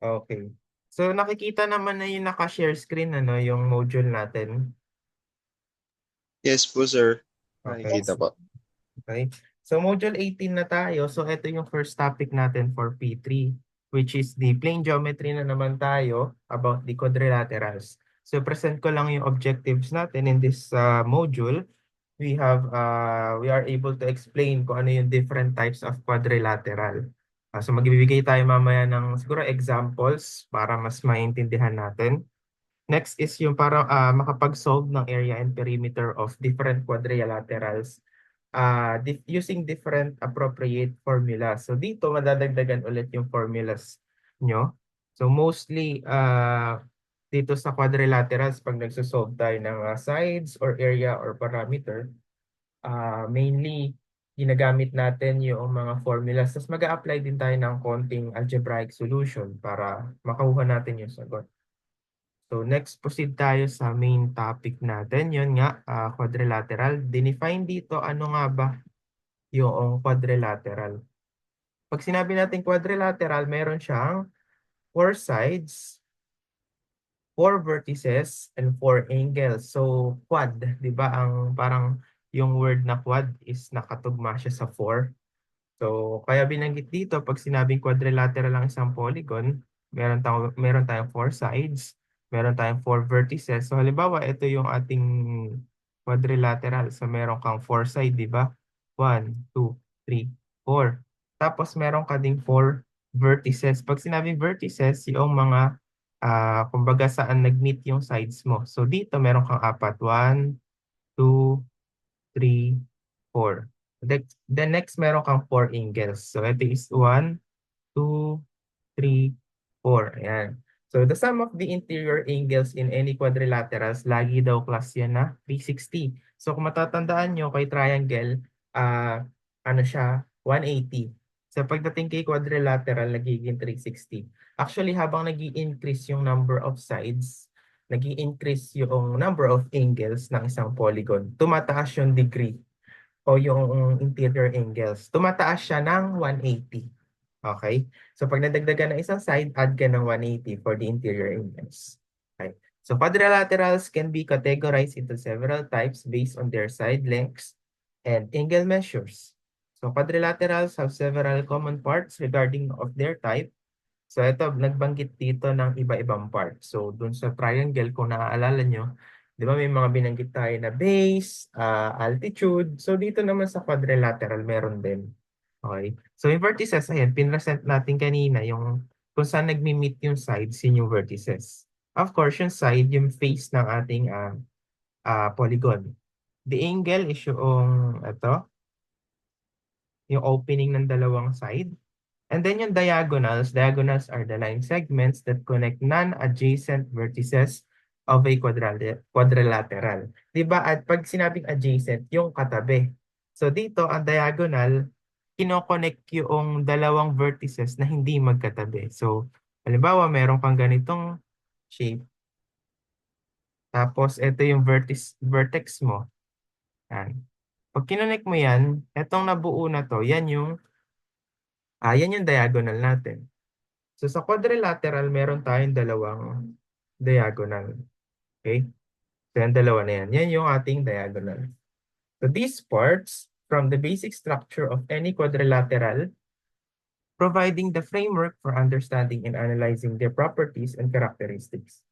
Okay. So nakikita naman na yung naka-share screen ano, yung module natin. Yes po, sir. Okay. Nakikita po. Okay. So module 18 na tayo. So ito yung first topic natin for P3, which is the plane geometry na naman tayo about the quadrilaterals. So present ko lang yung objectives natin in this module. We are able to explain kung ano yung different types of quadrilateral. So magbibigay tayo mamaya ng siguro examples para mas maintindihan natin. Next is yung para makapag-solve ng area and perimeter of different quadrilaterals using different appropriate formulas. So dito madadagdagan ulit yung formulas nyo. So mostly dito sa quadrilaterals pag nagsosolve tayo ng sides or area or parameter, mainly ginagamit natin yung mga formulas. Tapos mag-a-apply din tayo ng konting algebraic solution para makuha natin yung sagot. So next proceed tayo sa main topic natin. Yun nga, quadrilateral. Define dito ano nga ba yung quadrilateral. Pag sinabi natin quadrilateral, meron siyang four sides, four vertices, and four angles. So quad, di ba? Ang parang yung word na quad is nakatugma siya sa four. So kaya binanggit dito, pag sinabing quadrilateral ang isang polygon, meron tayong four sides, meron tayong four vertices. So halimbawa, ito yung ating quadrilateral. So meron kang four side, di ba? One, two, three, four. Tapos meron ka ding four vertices. Pag sinabing vertices, yung mga kumbaga saan nag-meet yung sides mo. So dito meron kang apat. One, two, three, four. The next meron kang four angles. So ito is one, two, 3, 4. Ayan. So the sum of the interior angles in any quadrilaterals, lagi daw class yan na 360. So kung matatandaan nyo kay triangle, ano siya, 180. So pagdating kay quadrilateral, nagiging 360. Actually, habang nag increase yung number of sides, nag increase yung number of angles ng isang polygon. Tumataas yung degree o yung interior angles. Tumataas siya ng 180. Okay? So pag nadagdagan ng isang side, add ka ng 180 for the interior angles. Okay? So quadrilaterals can be categorized into several types based on their side lengths and angle measures. So quadrilaterals have several common parts regarding of their type. So ito, nagbanggit dito ng iba-ibang parts. So dun sa triangle, kung naaalala nyo, di ba may mga binanggit tayo na base, altitude. So dito naman sa quadrilateral, meron din. Okay. So yung vertices, ayan, pinresent natin kanina yung kung saan nagmi-meet yung sides, yun yung vertices. Of course, yung side, yung face ng ating polygon. The angle is yung opening ng dalawang side. And then yung diagonals are the line segments that connect non-adjacent vertices of a quadrilateral. Diba? At pag sinabing adjacent, yung katabi. So dito, ang diagonal, kinoconnect yung dalawang vertices na hindi magkatabi. So, halimbawa, meron kang ganitong shape. Tapos, ito yung vertex mo. Yan. Pag kinonect mo yan, etong nabuo na to, yan yung diagonal natin. So sa quadrilateral, meron tayong dalawang diagonal. Okay? So yung dalawa na yan. Yan yung ating diagonal. So these parts, from the basic structure of any quadrilateral, providing the framework for understanding and analyzing their properties and characteristics.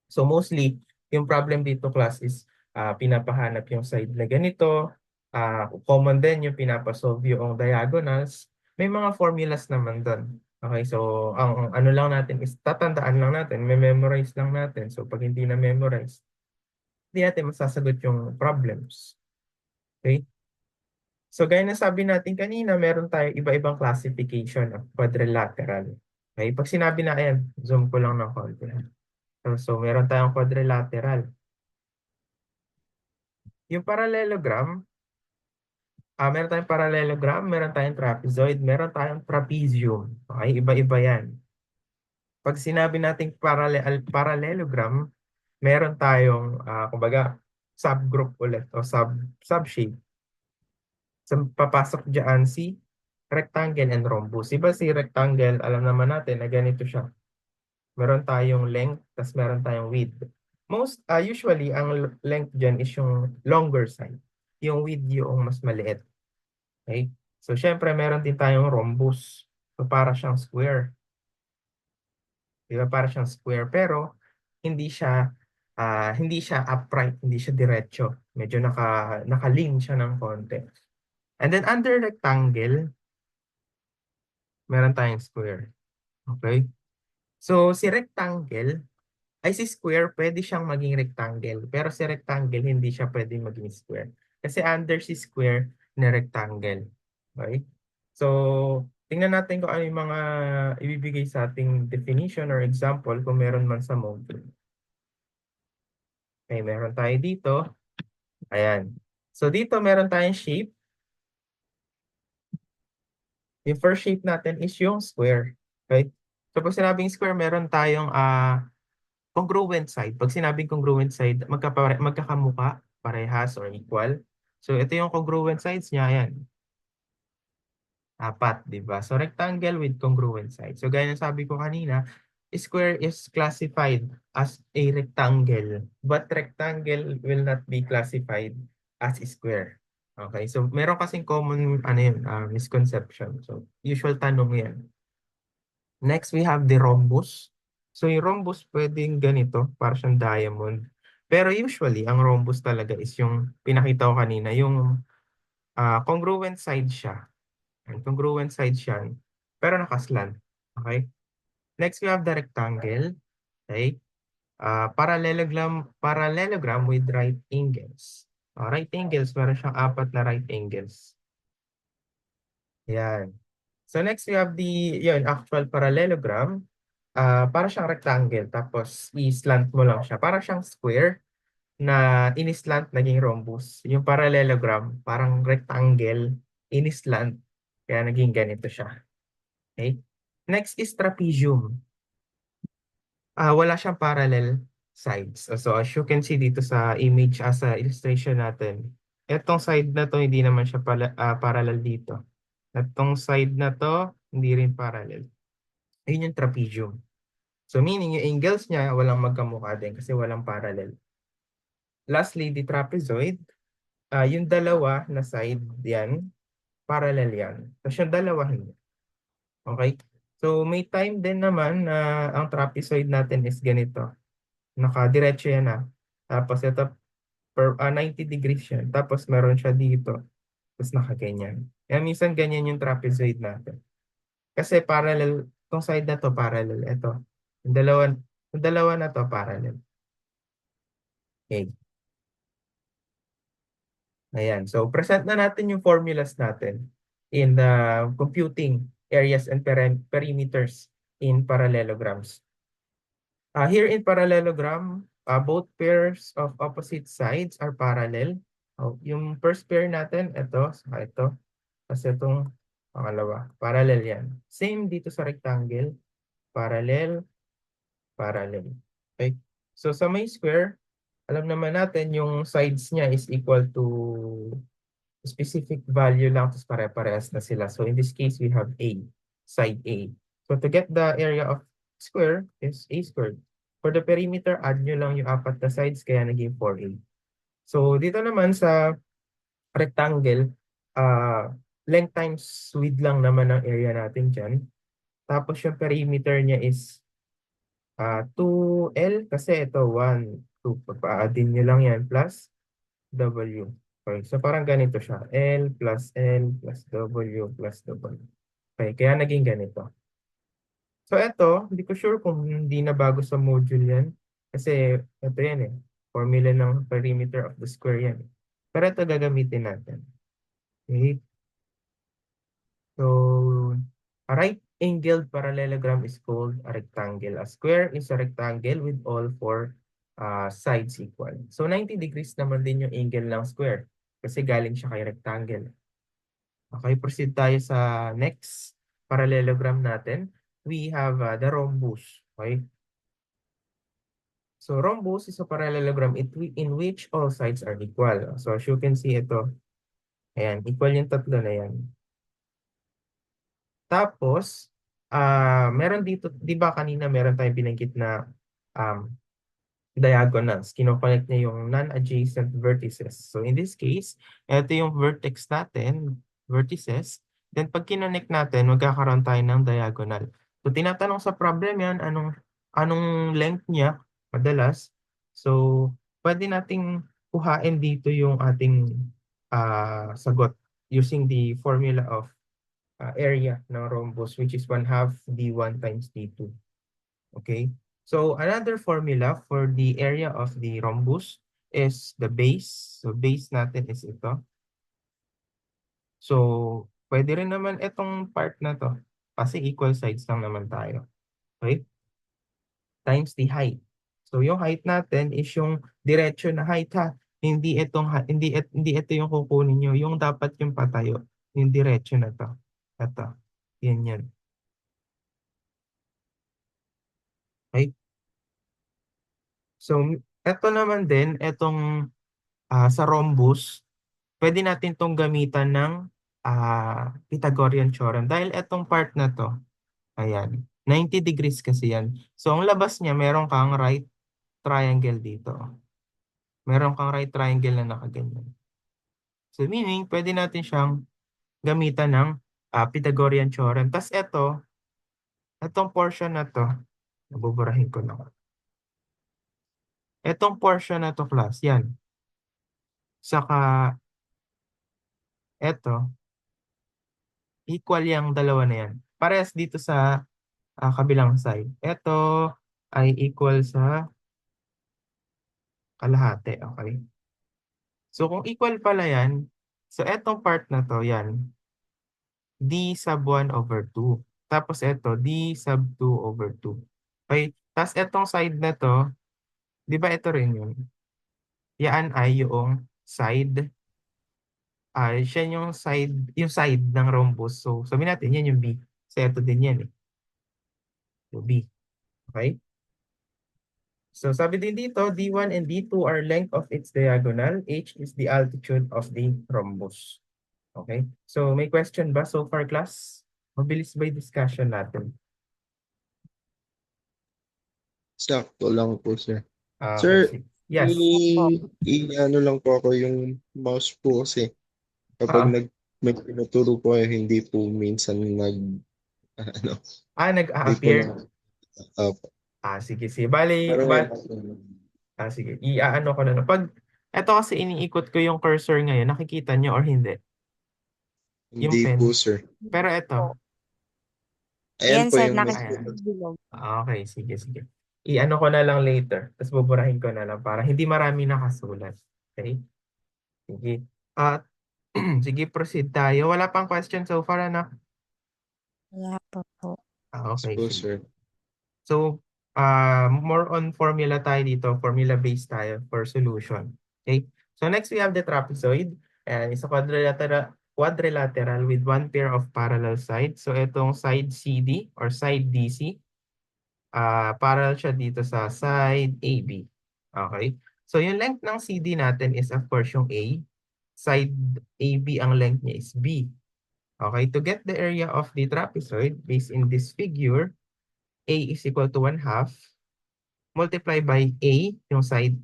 So mostly, yung problem dito class is pinapahanap yung side na ganito. Common din yung pinapasolve yung diagonals. May mga formulas naman doon. Okay, so ang ano lang natin is tatandaan lang natin, memorize lang natin. So pag hindi na memorize, hindi natin masasagot yung problems. Okay? So gaya na sabi natin kanina, meron tayo iba-ibang classification of quadrilateral. Okay? Pag sinabi na, ayan, zoom ko lang ng konti. So meron tayong quadrilateral. Yung parallelogram, meron tayong trapezoid, meron tayong trapezium. Okay, iba-iba yan. Pag sinabi nating parallelogram, meron tayong, kumbaga, subgroup ulit o subshape. So, papasok dyan si rectangle and rhombus. Iba si rectangle, alam naman natin na ganito siya. Meron tayong length, tas meron tayong width. Usually, ang length dyan is yung longer side. Yung width yung mas maliit. Okay? So, syempre, meron din tayong rhombus. So, para siyang square. Di ba? Para siyang square. Pero, hindi siya hindi siya upright, hindi siya diretso. Medyo naka-lean siya ng konti. And then, under rectangle, meron tayong square. Okay? So, si rectangle, si square, pwede siyang maging rectangle. Pero si rectangle, hindi siya pwede maging square. Kasi under si square na rectangle. Okay? So, tingnan natin kung ano yung mga ibibigay sa ating definition or example kung meron man sa module. Okay, meron tayo dito. Ayan. So, dito meron tayong shape. Yung first shape natin is yung square. Okay? So, pag sinabing square, meron tayong congruent side. Pag sinabing congruent side, magkakamuka, parehas or equal. So, ito yung congruent sides niya. Ayan. Apat, di ba? So, rectangle with congruent side. So, gaya ng sabi ko kanina, square is classified as a rectangle, but rectangle will not be classified as square. Okay? So, meron kasing common misconception. So, usual tanong yan. Next, we have the rhombus. So, yung rhombus pwedeng ganito, para siyang diamond. Pero usually, ang rhombus talaga is yung pinakita ko kanina, yung congruent side siya. And congruent side siya, pero nakaslant. Okay? Next, we have the rectangle. Okay? Parallelogram with right angles. Right angles, meron siyang apat na right angles. Yan. So next, we have yun, actual parallelogram. Para siyang rectangle, tapos i-slant mo lang siya. Para siyang square na in-slant naging rhombus. Yung parallelogram, parang rectangle, in-slant, kaya naging ganito siya. Okay? Next is trapezium. Wala siyang parallel sides. So as you can see dito sa image, sa illustration natin, etong side na to, hindi naman siya parallel dito. Etong side na to, hindi rin parallel. Ayun yung trapezium. So meaning yung angles niya walang magkamukha din kasi walang parallel. Lastly, the trapezoid, yung dalawa na side yan, parallel yan. Tapos yung dalawa hindi. Okay? So may time din naman na ang trapezoid natin is ganito. Nakadiretso yan Tapos ito 90 degrees yan. Tapos meron siya dito. Tapos nakaganyan. Kaya minsan ganyan yung trapezoid natin. Kasi parallel, itong side na to parallel. Ito. Yung dalawa na to parallel. Okay. Ayan. So, present na natin yung formulas natin in the computing areas and perimeters in parallelograms. Here in parallelogram, both pairs of opposite sides are parallel. Yung first pair natin, ito, saka ito. Kasi itong pangalawa, parallel yan. Same dito sa rectangle, parallel, parallel. Okay? So, sa may square, alam naman natin yung sides niya is equal to specific value lang, tapos pare-parehas na sila. So in this case, we have A, side A. So to get the area of square is A squared. For the perimeter, add nyo lang yung apat na sides, kaya naging 4A. So dito naman sa rectangle, length times width lang naman ang area natin dyan. Tapos yung perimeter niya is 2L, kasi ito 1, 2. Pagpa-addin nyo lang yan, plus W. Okay, so parang ganito siya. L plus W plus W. Okay, kaya naging ganito. So ito, hindi ko sure kung hindi na bago sa module yan. Kasi ito yan Formula ng perimeter of the square yan. Pero ito gagamitin natin. Okay. So, a right-angled parallelogram is called a rectangle. A square is a rectangle with all four sides equal. So 90 degrees naman din yung angle ng square kasi galing siya kay rectangle. Okay, proceed tayo sa next parallelogram natin. We have the rhombus. Okay? So rhombus is a parallelogram in which all sides are equal. So as you can see ito, ayan, equal yung tatlo na yan. Tapos, meron dito, di ba kanina meron tayong binanggit na um, diagonals. Kinoconnect niya yung non-adjacent vertices. So in this case, ito yung vertex natin, vertices. Then pag kinonnect natin, magkakaroon tayo ng diagonal. So tinatanong sa problem yan, anong length niya madalas. So pwede nating kuhain dito yung ating sagot using the formula of area ng rhombus, which is 1/2 d1 times d2. Okay? So another formula for the area of the rhombus is the base. So base natin is ito. So pwede rin naman itong part na to kasi equal sides lang naman tayo. Okay? Times the height. So yung height natin is yung diretso na height ha. Hindi ito yung kukunin nyo. Yung dapat yung patayo. Yung diretso na to. Ito. Yan yan. Okay? So ito naman din, itong sa rhombus, pwede natin itong gamitan ng Pythagorean theorem. Dahil itong part na to, ayan, 90 degrees kasi yan. So ang labas niya, meron kang right triangle dito. Meron kang right triangle na nakaganyan. So meaning, pwede natin siyang gamitan ng Pythagorean theorem. Tapos itong portion na to, nabuburahin ko na. Itong portion na to, class, yan. Saka, ito, equal yung dalawa na yan. Parehas dito sa kabilang side. Ito ay equal sa kalahati. Okay? So kung equal pala yan, so etong part na to, yan, d sub 1/2. Tapos ito, d sub 2/2. Okay? Tapos etong side na to, di ba ito rin yun? Yan ay yung side. Siya yung side ng rhombus. So sabihin natin, yan yung B. So ito din yan eh. So B. Okay? So sabi din dito, D1 and D2 are length of its diagonal. H is the altitude of the rhombus. Okay? So may question ba so far, class? Mabilis ba yung discussion natin? Sakto lang po, sir. Okay, Sir, yes. ano lang po ako yung mouse po kasi kapag Ah, may tinuturo po hindi po minsan ano, hindi po nag-a-appear. na, Sige, sige. Bali, pero sige. I-ano ko na. Pag, eto kasi iniikot ko yung cursor ngayon, nakikita nyo or hindi? Yung hindi po, pen. sir. Pero eto. Ayan Yan, po sir, yung mas Ayan. bilog. Okay, sige, sige. I-ano ko na lang later. Tapos buburahin ko na lang para hindi marami nakasulat. Okay? Sige. At sige, proceed tayo. Wala pang question so far, ano? Wala pa po. Okay, po, sige. sir. So, more on formula tayo dito. Formula-based tayo for solution. Okay? So next we have the trapezoid. And it's a quadrilateral with one pair of parallel sides. So itong side CD or side DC. Parallel siya dito sa side AB. Okay? So yung length ng CD natin is of course yung A. Side AB ang length niya is B. Okay? To get the area of the trapezoid based in this figure, A is equal to 1/2 multiply by A, yung side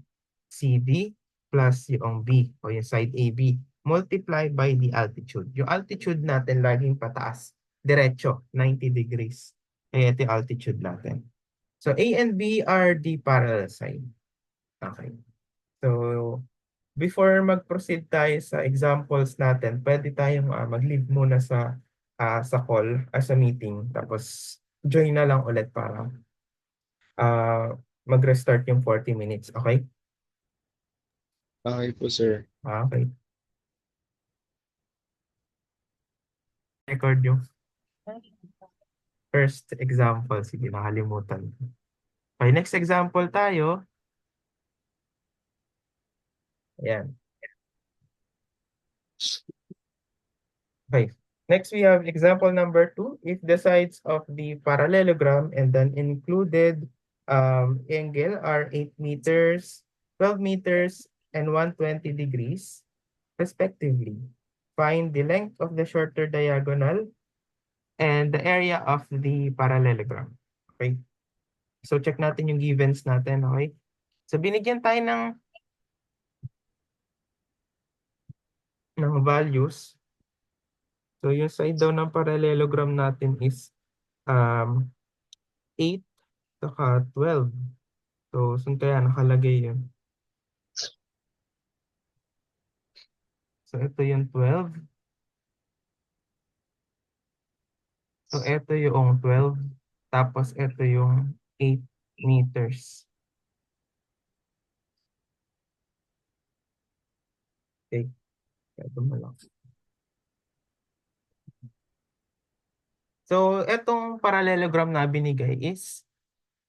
CD, plus yung B o yung side AB. Multiply by the altitude. Yung altitude natin laging pataas. Diretso, 90 degrees. Kaya ito yung altitude natin. So A and B are the parallel side. Okay. So before mag-proceed tayo sa examples natin, pwede tayong mag-leave muna sa call, sa meeting. Tapos join na lang ulit para mag-restart yung 40 minutes. Okay? Okay po, sir. Okay. Record yung first example. Sige, nakalimutan. Okay, next example tayo. Ayan. Okay. Next, we have example number 2. If the sides of the parallelogram and then included angle are 8 meters, 12 meters, and 120 degrees, respectively. Find the length of the shorter diagonal and the area of the parallelogram. Okay? So check natin yung givens natin, okay? So binigyan tayo ng values. So yung side daw ng parallelogram natin is 8 saka 12. So saan kaya nakalagay yun? So ito yung 12. So ito yung 12. Tapos ito yung 8 meters. Okay. Ito mo lang. So itong parallelogram na binigay is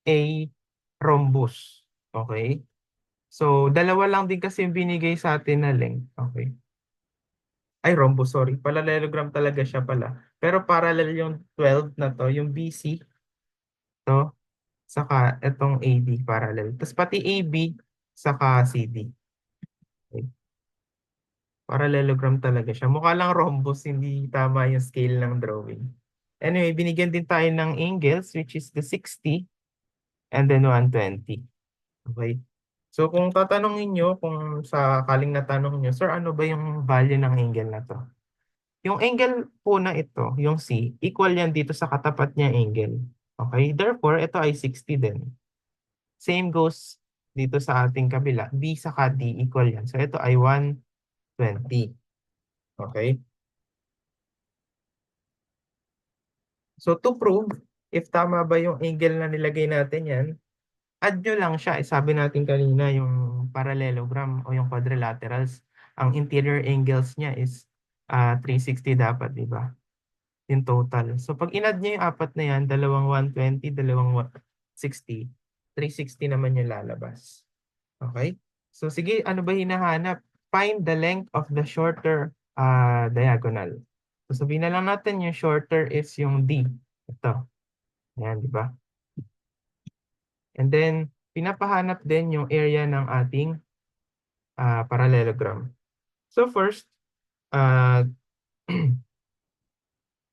a rhombus. Okay? So dalawa lang din kasi yung binigay sa atin na length. Okay? Ay, rhombus, sorry. Parallelogram talaga siya pala. Pero parallel yung 12 na to, yung BC, to, saka itong AD parallel. Tapos pati AB, saka CD. Okay. Parallelogram talaga siya. Mukha lang rhombus, hindi tama yung scale ng drawing. Anyway, binigyan din tayo ng angles, which is the 60 and then 120. Okay. So kung tatanungin nyo, kung sa kaling natanong nyo, sir, ano ba yung value ng angle na to? Yung angle po na ito, yung C, equal yan dito sa katapat niya angle. Okay? Therefore, ito ay 60 din. Same goes dito sa ating kabila. B saka D equal yan. So ito ay 120. Okay? So to prove if tama ba yung angle na nilagay natin yan, add nyo lang siya. Sabi natin kanina yung parallelogram o yung quadrilaterals. Ang interior angles niya is 360 dapat, di ba? Yung total. So pag in-add nyo yung apat na yan, dalawang 120, dalawang 60, 360 naman yung lalabas. Okay? So sige, ano ba hinahanap? Find the length of the shorter diagonal. So sabihin na lang natin yung shorter is yung D. Ito. Ayan, di ba? And then, pinapahanap din yung area ng ating parallelogram. So first,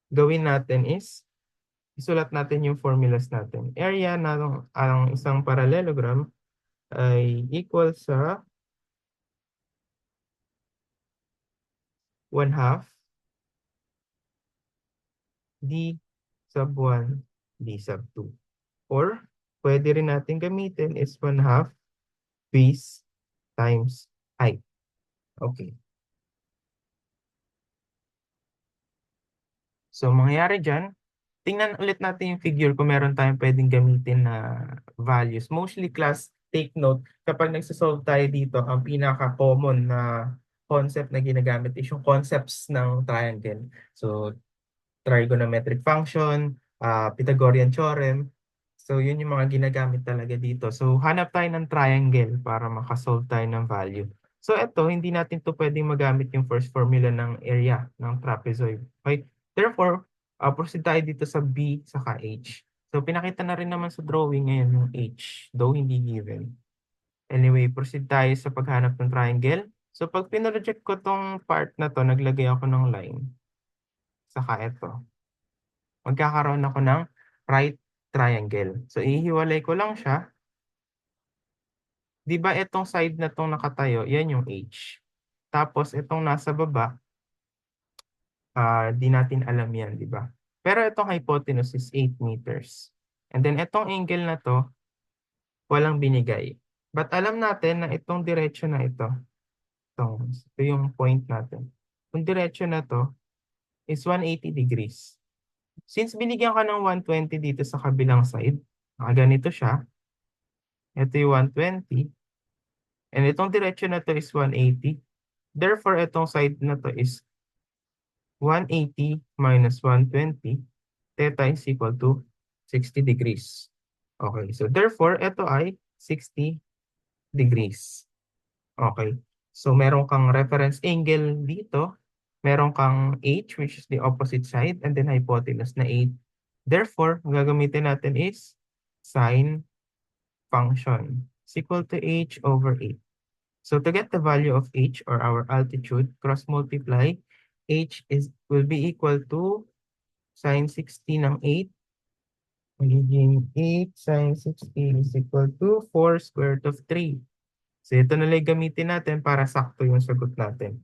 gawin natin is isulat natin yung formulas natin. Area ng ang isang parallelogram ay equal sa 1/2 d sub 1 d sub 2. Or pwede rin natin gamitin is 1/2 base times height. Okay. So mangyayari dyan, tingnan ulit natin yung figure kung meron tayong pwedeng gamitin na values. Mostly class, take note, kapag nagsasolve tayo dito, ang pinaka-common na concept na ginagamit is yung concepts ng triangle. So, trigonometric function, Pythagorean theorem. So, yun yung mga ginagamit talaga dito. So, hanap tayo ng triangle para makasolve tayo ng value. So, ito, hindi natin to pwedeng magamit yung first formula ng area ng trapezoid. Okay? Therefore, proceed tayo dito sa B saka H. So, pinakita na rin naman sa drawing ngayon yung H, though hindi given. Anyway, proceed tayo sa paghanap ng triangle. So, pag pinroject ko tong part na to, naglagay ako ng line. Saka ito. Magkakaroon ako ng right triangle. So, ihiwalay ko lang siya. Di ba itong side na itong nakatayo, yan yung H. Tapos, itong nasa baba, di natin alam yan, di ba? Pero itong hypotenuse is 8 meters. And then itong angle na to, walang binigay. But alam natin na itong diretsyo na ito yung point natin. Itong diretsyo na to is 180 degrees. Since binigyan ka ng 120 dito sa kabilang side, ganito siya. Ito yung 120. And itong diretsyo na to is 180. Therefore, itong side na to is 180 minus 120. Theta is equal to 60 degrees. Okay, so therefore, ito ay 60 degrees. Okay, so meron kang reference angle dito. Meron kang H, which is the opposite side, and then hypotenuse na 8. Therefore, ang gagamitin natin is sine function is equal to H over 8. So to get the value of H or our altitude, cross multiply, H will be equal to Sin 60 ng 8. Magiging 8 sin 60 is equal to 4 square root of 3. So ito na lang gamitin natin para sakto yung sagot natin.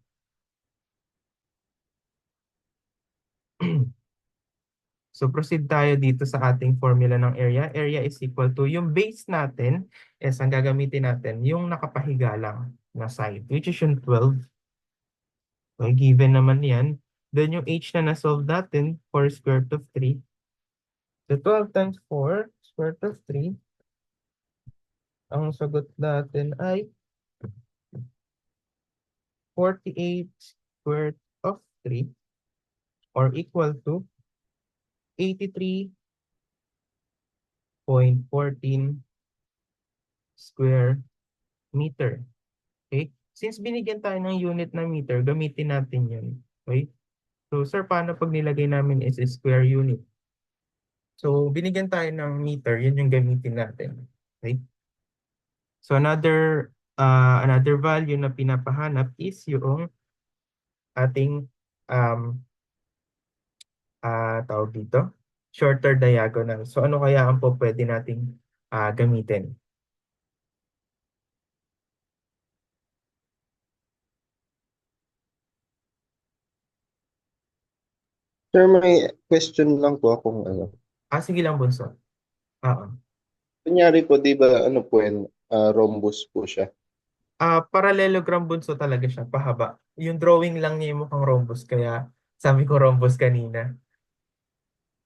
So proceed tayo dito sa ating formula ng area. Area is equal to, yung base natin is ang gagamitin natin, yung nakapahiga lang na side, which is yung 12. Okay, given naman yan. Then yung h na na-solve natin, 4 square root of 3. So 12 times 4 square root of 3. Ang sagot natin ay 48 square root of 3 or equal to 83.14 square meter. Okay? Since binigyan tayo ng unit na meter, gamitin natin yun. Okay? So, sir, paano pag nilagay namin is square unit? So, binigyan tayo ng meter, yun yung gamitin natin. Okay? So, another value na pinapahanap is yung ating tawag dito, shorter diagonal. So, ano kaya ang po pwede nating gamitin? Sir, may question lang po akong ano. Sige lang, Bunso. Oo. Kunyari po, di ba, ano po yan, rhombus po siya. Parallelogram, Bunso, talaga siya, pahaba. Yung drawing lang niya yung mukhang rhombus, kaya sabi ko rhombus kanina.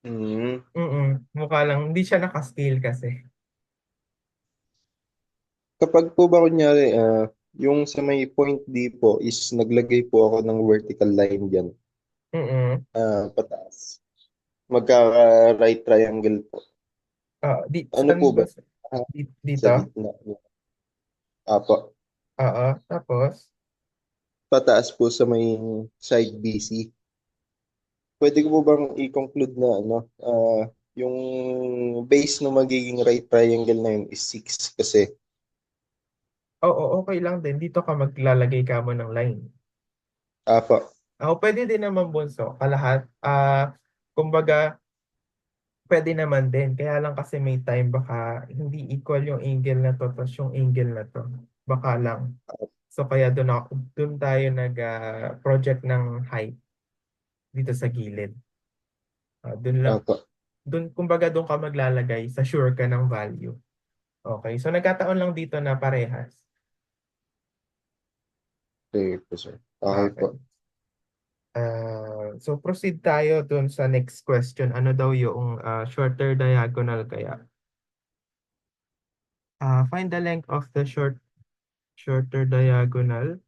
Hmm. Mukha lang, hindi siya naka-scale kasi. Kapag po ba kunyari, yung sa may point D po is naglagay po ako ng vertical line dyan, pataas. Magkaka-right triangle po. Ano Saan po ba? ba? Ah, sa Dito? gitna. Apo. Oo, tapos? Pataas po sa may side BC. Pwede ko po bang i-conclude na ano, yung base ng magiging right triangle na yun is 6 kasi. Oo, okay lang din. Dito ka maglalagay ka mo ng line. Apo. Pwede din naman, Bunso, kalahat. Kumbaga, pwede naman din. Kaya lang kasi may time baka hindi equal yung angle na to tapos yung angle na to. Baka lang. So kaya doon tayo nag-project ng height dito sa gilid. Doon lang. Apo. Kumbaga doon ka maglalagay sa sure ka ng value. Okay. So nagkataon lang dito na parehas. Okay po, sir. Okay Okay. po. So proceed tayo doon sa next question. Ano daw yung shorter diagonal kaya? Find the length of the shorter diagonal.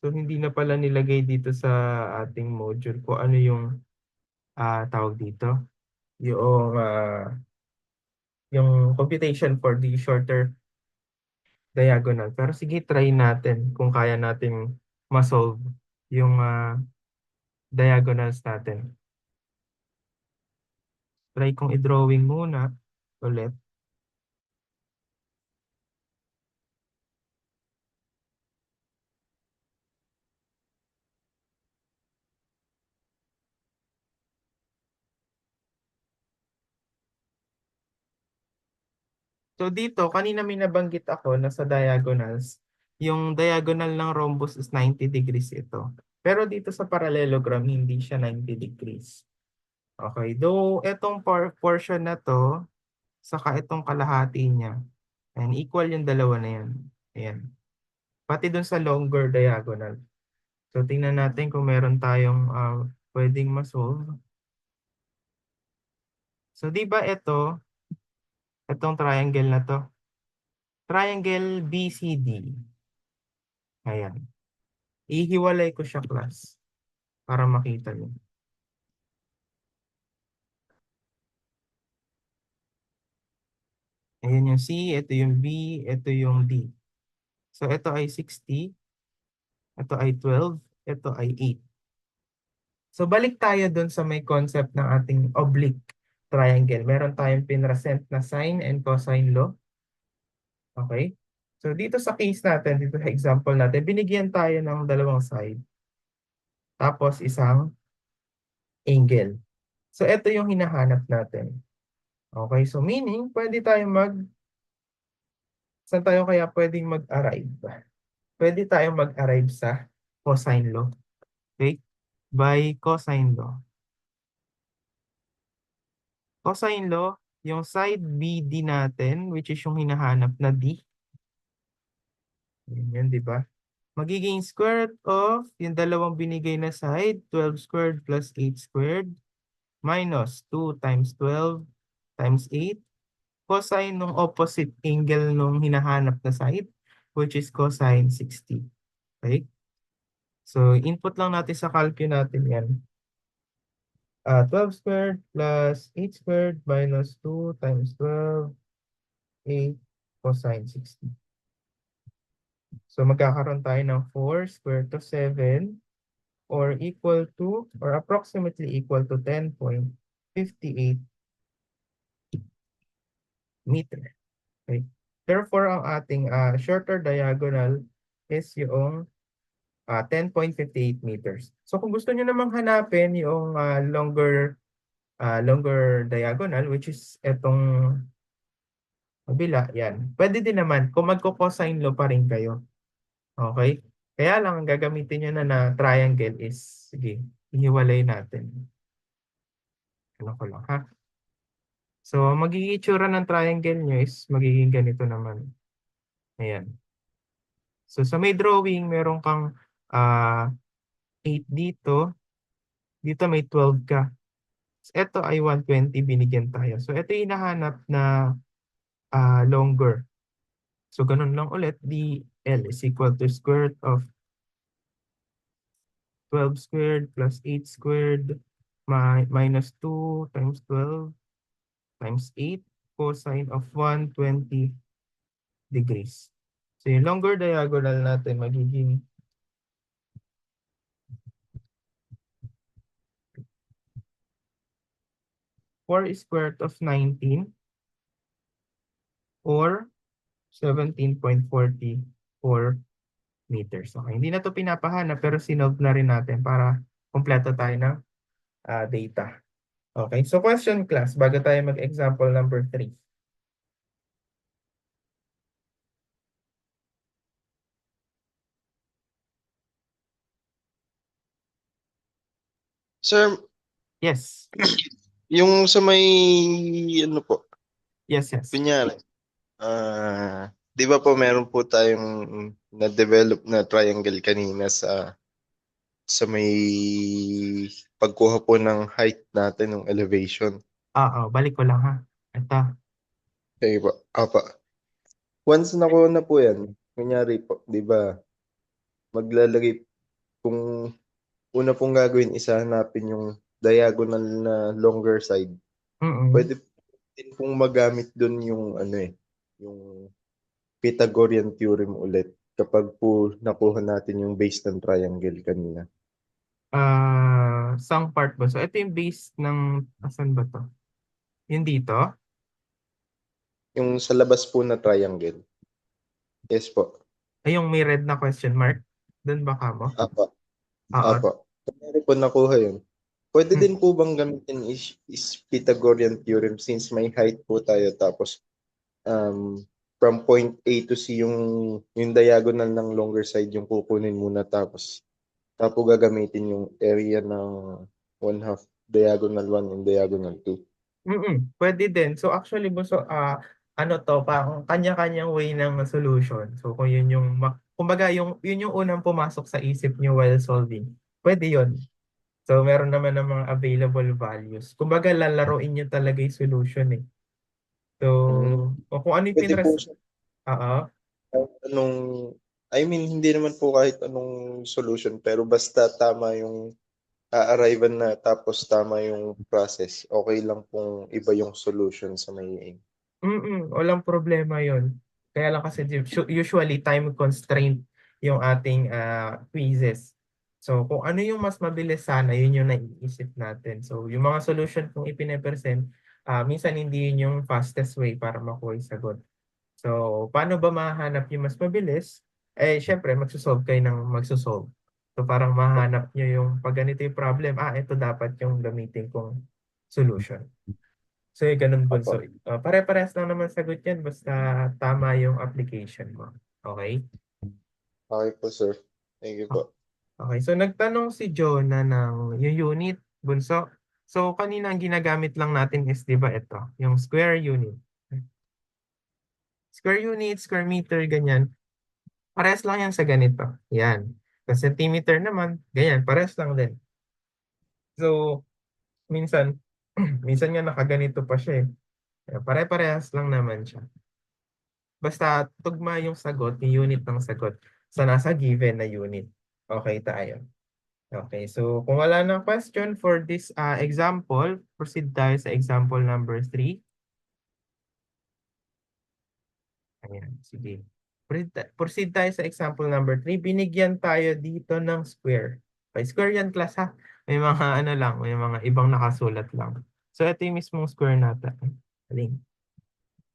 So hindi na pala nilagay dito sa ating module kung ano yung tawag dito. Yung computation for the shorter diagonal. Pero sige, try natin kung kaya natin ma-solve yung diagonals natin. Try kong i-drawing muna ulit. So dito, kanina may nabanggit ako na sa diagonals, yung diagonal ng rhombus is 90 degrees ito. Pero dito sa parallelogram, hindi siya 90 degrees. Okay, though itong portion na to, saka itong kalahati niya, and equal yung dalawa na yan. Ayan. Pati dun sa longer diagonal. So tingnan natin kung meron tayong pwedeng ma-solve. So di ba itong triangle na to? Triangle BCD. Ayan. Ihiwalay ko siya, class, para makita niyo. Ayan yung C, ito yung B, ito yung D. So ito ay 60, ito ay 12, ito ay 8. So balik tayo dun sa may concept ng ating oblique triangle. Meron tayong pinresent na sine and cosine law. Okay? So dito sa case natin, dito sa example natin, binigyan tayo ng dalawang side. tapos isang angle. So, ito yung hinahanap natin. Okay, so meaning, saan tayo kaya pwedeng mag-arrive? Pwede tayong mag-arrive sa cosine law. Okay? By cosine law. Cosine law, yung side BD natin, which is yung hinahanap na D. Yan, di ba? Magiging square root of yung dalawang binigay na side, 12 squared plus 8 squared, minus 2 times 12 times 8, cosine ng opposite angle nung hinahanap na side, which is cosine 60. Okay? So, input lang natin sa calcu natin yan. 12 squared plus 8 squared minus 2 times 12, 8 cosine 60. So, magkakaroon tayo ng 4 square root of 7 or equal to or approximately equal to 10.58 meter. Okay? Therefore, ang ating shorter diagonal is yung 10.58 meters. So kung gusto niyo namang hanapin yung longer diagonal, which is etong kabila, yan. Pwede din naman kung magko-cosine law pa rin kayo. Okay? Kaya lang ang gagamitin niyo na triangle is, sige, ihiwalay natin. Ano ko lang, ha? So, magiging itsura ng triangle nyo is magiging ganito naman. Ayan. So, sa may drawing, meron kang 8 dito. Dito may 12 ka. Ito ay 120 binigyan tayo. So, ito yung hinahanap na longer. So, ganun lang ulit. DL is equal to square root of 12 squared plus 8 squared minus 2 times 12 times 8 cosine of 120 degrees. So, yung longer diagonal natin magiging 4 square root of 19 or 17.44 meters. Okay, hindi na to pinapahanap pero sinolve na rin natin para kompleto tayo ng data. Okay, so question class, bago tayo mag-example number 3. Sir, Yes. yung sa may, ano po, Yes, yes. kunyari, di ba po meron po tayong na-develop na triangle kanina sa may pagkuha po ng height natin, ng elevation. Oo, balik ko lang ha. Ito. Okay po, apa. Once nakuha na po yan, kunyari po, di ba, maglalagay, kung una pong gagawin, isa hanapin yung diagonal na longer side. Mm-mm. Pwede din pong magamit dun yung yung Pythagorean theorem ulit kapag po nakuha natin yung base ng triangle kanina. Saan part ba? So, ito yung base ng, asan ba to? Yung dito? Yung sa labas po na triangle. Yes po. Ay, yung may red na question mark? Doon ba ka mo? Apa. Oo. Apa. Kunyari po nakuha yun. Pwede Hmm. din po bang gamitin is Pythagorean theorem since may height po tayo tapos from point A to C yung diagonal ng longer side yung kukunin muna tapos gagamitin yung area ng 1/2 diagonal 1 and diagonal 2. Pwede din. So actually, ano to, parang kanya-kanyang way ng solution. So kung yun yung, kumbaga yun yung unang pumasok sa isip niyo while solving, pwede yun. So meron naman ng mga available values. Kumbaga lalaroin niyo talaga yung solution eh. So, o kung ano yung Pwede po siya Oo. kahit anong, I mean, hindi naman po kahit anong solution, pero basta tama yung a-arrivan na tapos tama yung process, okay lang kung iba yung solution sa may. Walang problema yon. Kaya lang kasi usually time constraint yung ating quizzes. So kung ano yung mas mabilis sana, yun yung naiisip natin. So yung mga solution kung ipine-present, minsan hindi yun yung fastest way para makuha yung sagot. So paano ba mahanap yung mas mabilis? Eh syempre magsosolve kayo ng magsosolve. So parang mahanap nyo yung pag ganito yung problem, ito dapat yung gamitin kong solution. So yung ganun bunso. Opo. Pare-parehas lang naman sagot yan basta tama yung application mo. Okay? Okay po, sir. Thank you po. Okay, so nagtanong si Jonah ng yung unit, bunso. So kanina ang ginagamit lang natin is, di ba, ito, yung square unit. Square unit, square meter, ganyan. Parehas lang yan sa ganito. Yan. Sa centimeter naman, ganyan, parehas lang din. So, minsan, minsan nga nakaganito pa siya eh. Pare-parehas lang naman siya. Basta tugma yung sagot, yung unit ng sagot sa nasa given na unit. Okay tayo. Okay, so kung wala nang question for this example, proceed tayo sa example number 3. Ayan, sige. Proceed tayo sa example number 3. Binigyan tayo dito ng square. Okay, square yan class ha. May mga ano lang, may mga ibang nakasulat lang. So ito yung mismong square natin. Aling.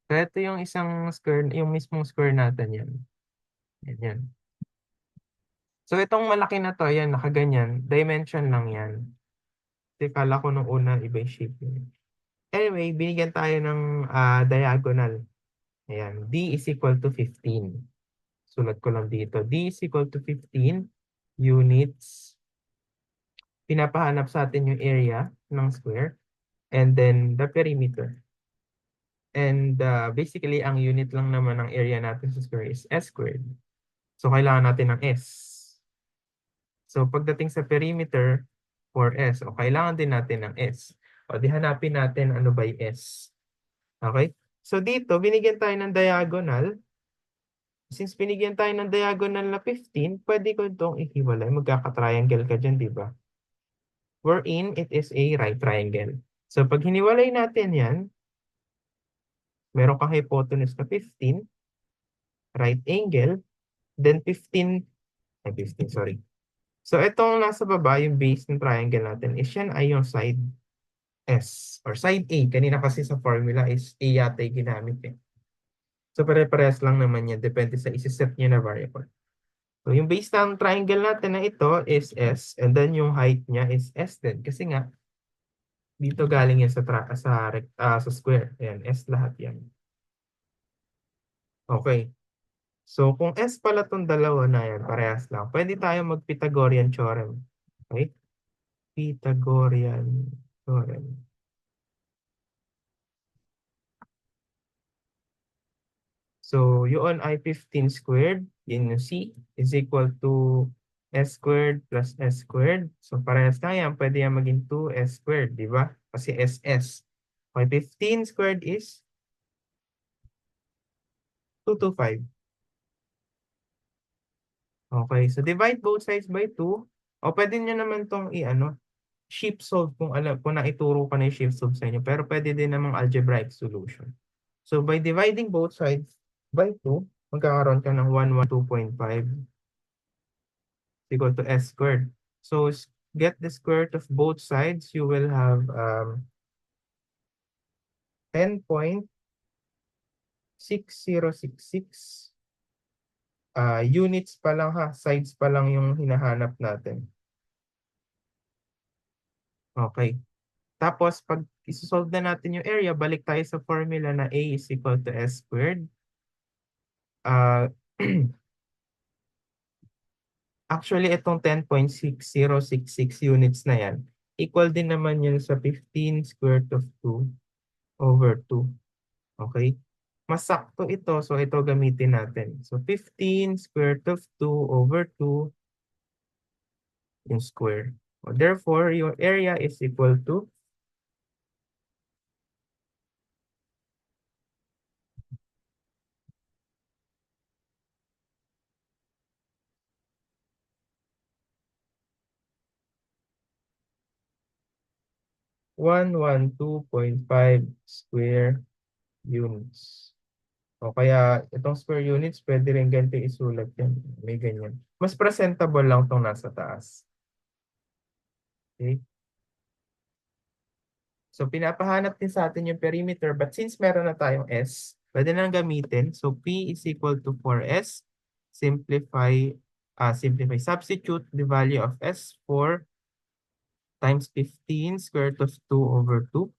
So ito yung isang square, yung mismong square natin yan. Yan, yan. So itong malaki na to, yan, nakaganyan. Dimension lang yan. Kasi kala ko nung una iba yung shape niya. Anyway, binigyan tayo ng diagonal. Ayan, D is equal to 15. Sulat ko lang dito. D is equal to 15 units. Pinapahanap sa atin yung area ng square. And then the perimeter. And basically, ang unit lang naman ng area natin sa square is S squared. So, kailangan natin ng S. So, pagdating sa perimeter for S, kailangan din natin ng S. O, di hanapin natin ano ba yung S. Okay? So, dito, binigyan tayo ng diagonal. Since binigyan tayo ng diagonal na 15, pwede ko itong ihiwalay. Magkaka-triangle ka dyan, di ba? Wherein, it is a right triangle. So, pag hiniwalay natin yan, meron kang hypotenuse na 15, right angle, then 15, sorry. So, itong nasa baba, yung base ng triangle natin, is yan ay yung side S or side A. Kanina kasi sa formula is A yata yung ginamit eh. So, pare-parehas lang naman yan. Depende sa isiset nyo na variable. So, yung base ng triangle natin na ito is S and then yung height niya is S din. Kasi nga, dito galing yan sa square. Ayan, S lahat yan. Okay. So, kung S pala itong dalawa na yan, parehas lang. Pwede tayo mag-Pythagorean theorem. Okay? Pythagorean theorem. So, yun ay 15 squared, yun yung C, is equal to S squared plus S squared. So, parehas na yan. Pwede yan maging 2S squared, di ba? Kasi SS. Okay, 15 squared is 225. Okay, so divide both sides by 2. O pwede nyo naman itong shift solve kung alam, kung naituro ko na yung shift solve sa inyo. Pero pwede din namang algebraic solution. So, by dividing both sides by 2, magkakaroon ka ng 112.5 equal to S squared. So, get the square root of both sides. You will have 10.6066 units pa lang ha. Sides pa lang yung hinahanap natin. Okay. Tapos, pag isosolve na natin yung area, balik tayo sa formula na A is equal to S squared. Actually, itong 10.6066 units na yan, equal din naman yun sa 15 square root of 2 over 2. Okay? Masakto ito, so ito gamitin natin. So 15 square root of 2 over 2 yung square. So, therefore, your area is equal to 112.5 square units. O kaya itong square units, pwede rin ganito isulat yan. May ganyan. Mas presentable lang itong nasa taas. Okay? So, pinapahanap din sa atin yung perimeter. But since meron na tayong S, pwede nang gamitin. So, P is equal to 4S. Simplify simplify. Substitute the value of S4 times 15 square root of 2 over 2.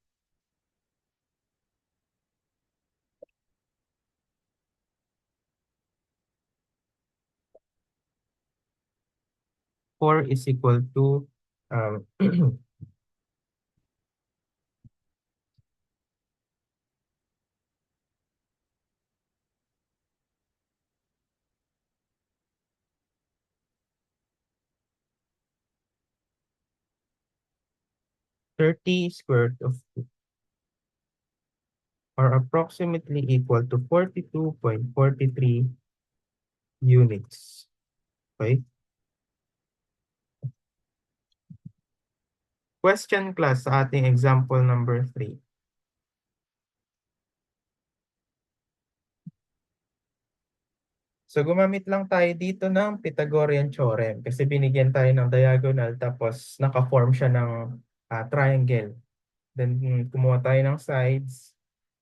Four is equal to um, 30 square root of 2, or approximately equal to 42.43 units. Okay? Question class sa ating example number 3. So gumamit lang tayo dito ng Pythagorean theorem kasi binigyan tayo ng diagonal tapos naka-form siya ng triangle. Then kumuha tayo ng sides.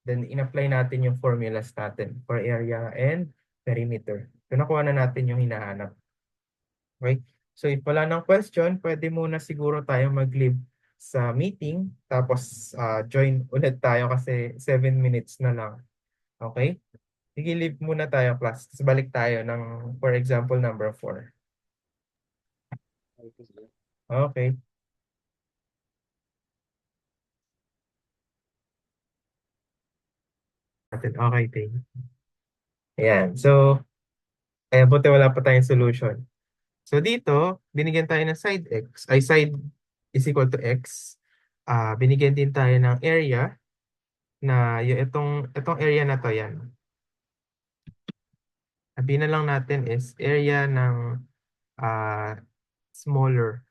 Then in-apply natin yung formulas natin for area and perimeter. So nakuha na natin yung hinahanap. Okay? So if wala ng question, pwede muna siguro tayo mag-leave sa meeting. Tapos join ulit tayo kasi 7 minutes na lang. Okay? Sige, leave muna tayo class. Tapos balik tayo ng, for example, number 4. Okay. Okay, thank you. Ayan. So, buti wala pa tayong solution. So dito, binigyan tayo ng side x, ay side is equal to x. Binigyan din tayo ng area na yung itong area na to yan. Sabihin na lang natin is area ng smaller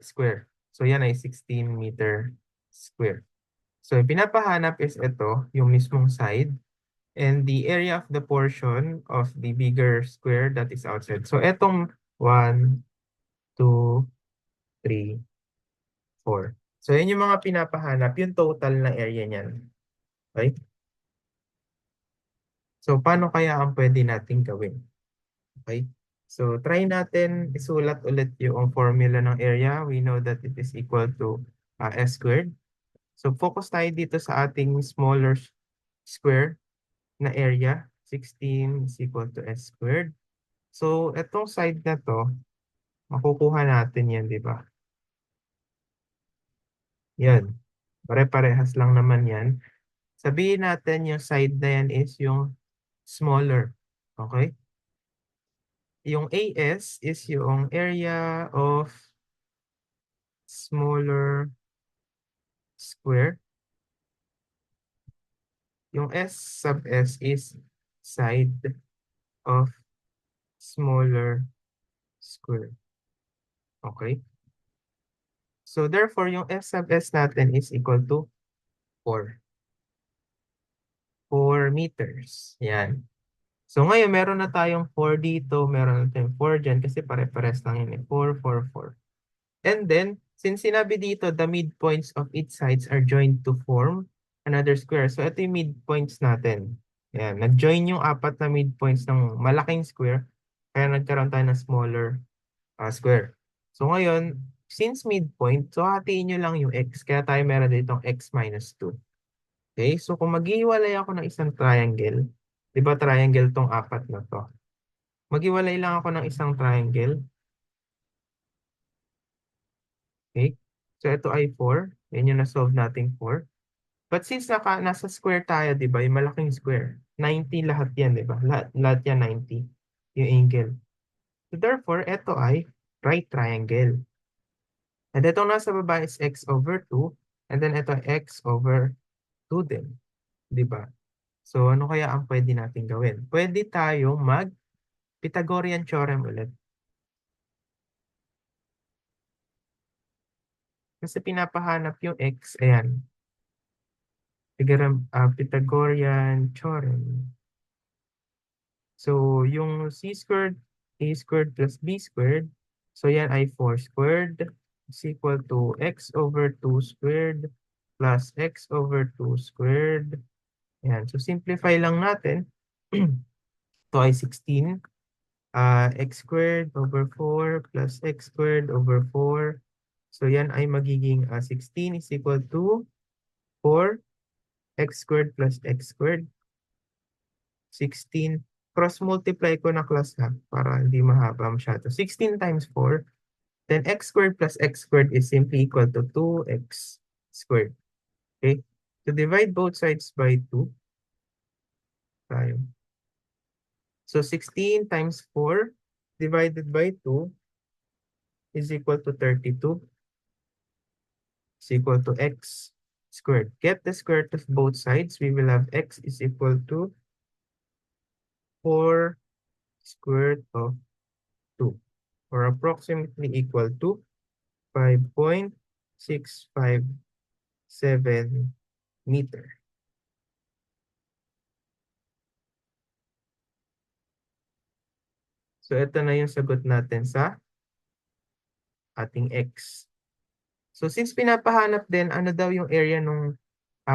square. So yan ay 16 meter square. So yung pinapahanap is ito, yung mismong side. And the area of the portion of the bigger square that is outside. So etong 1, 2, 3, 4. So yun yung mga pinapahanap, yung total na area niyan. Okay? So paano kaya ang pwede natin gawin? Okay? So try natin isulat ulit yung formula ng area. We know that it is equal to S squared. So focus tayo dito sa ating smaller square na area. 16 is equal to S squared. So itong side na to, makukuha natin yan, di ba? Yan. Pare-parehas lang naman yan. Sabihin natin yung side na yan is yung smaller. Okay? Yung AS is yung area of smaller square. Yung S sub S is side of smaller square. Okay? So therefore, yung S sub S natin is equal to 4. 4 meters. Yan. So ngayon, meron na tayong 4 dito, meron na tayong 4 dyan kasi pare-pares lang yun. 4, 4, 4. And then, since sinabi dito, the midpoints of each sides are joined to form another square. So ito yung midpoints natin. Yan. Nag-join yung apat na midpoints ng malaking square, kaya nagkaroon tayo ng smaller square. So ngayon, since midpoint, so hatiin nyo lang yung x. Kaya tayo meron ditong x minus 2. Okay, so kung maghihiwalay ako ng isang triangle, di ba triangle tong apat na to? Maghiwalay lang ako ng isang triangle. Okay, so ito ay 4. Yan yung na-solve nating 4. But since nasa square tayo, di ba? Yung malaking square. 90 lahat yan, di ba? Lahat yan 90. Yung angle. So therefore, ito ay right triangle. And itong nasa baba is x over 2. And then ito x over 2 din. Di ba? So, ano kaya ang pwede natin gawin? Pwede tayong mag-Pythagorean theorem ulit. Kasi pinapahanap yung x, ayan. Pythagorean theorem. So, yung c squared, a squared plus b squared. So, yan ay 4 squared is equal to x over 2 squared plus x over 2 squared. Ayan. So, simplify lang natin. Ito ay 16. X squared over 4 plus x squared over 4. So yan ay magiging 16 is equal to 4 x squared plus x squared. 16. Cross-multiply ko na class ha, para hindi mahaba masyado. 16 times 4, then x squared plus x squared is simply equal to 2x squared. Okay? To divide both sides by 2, tayo. So 16 times 4 divided by 2 is equal to 32. Is equal to x squared. Get the square root of both sides. We will have x is equal to 4 square root of 2, or approximately equal to 5.657 meter. So ito na yung sagot natin sa ating x. So since pinapahanap din ano daw yung area nung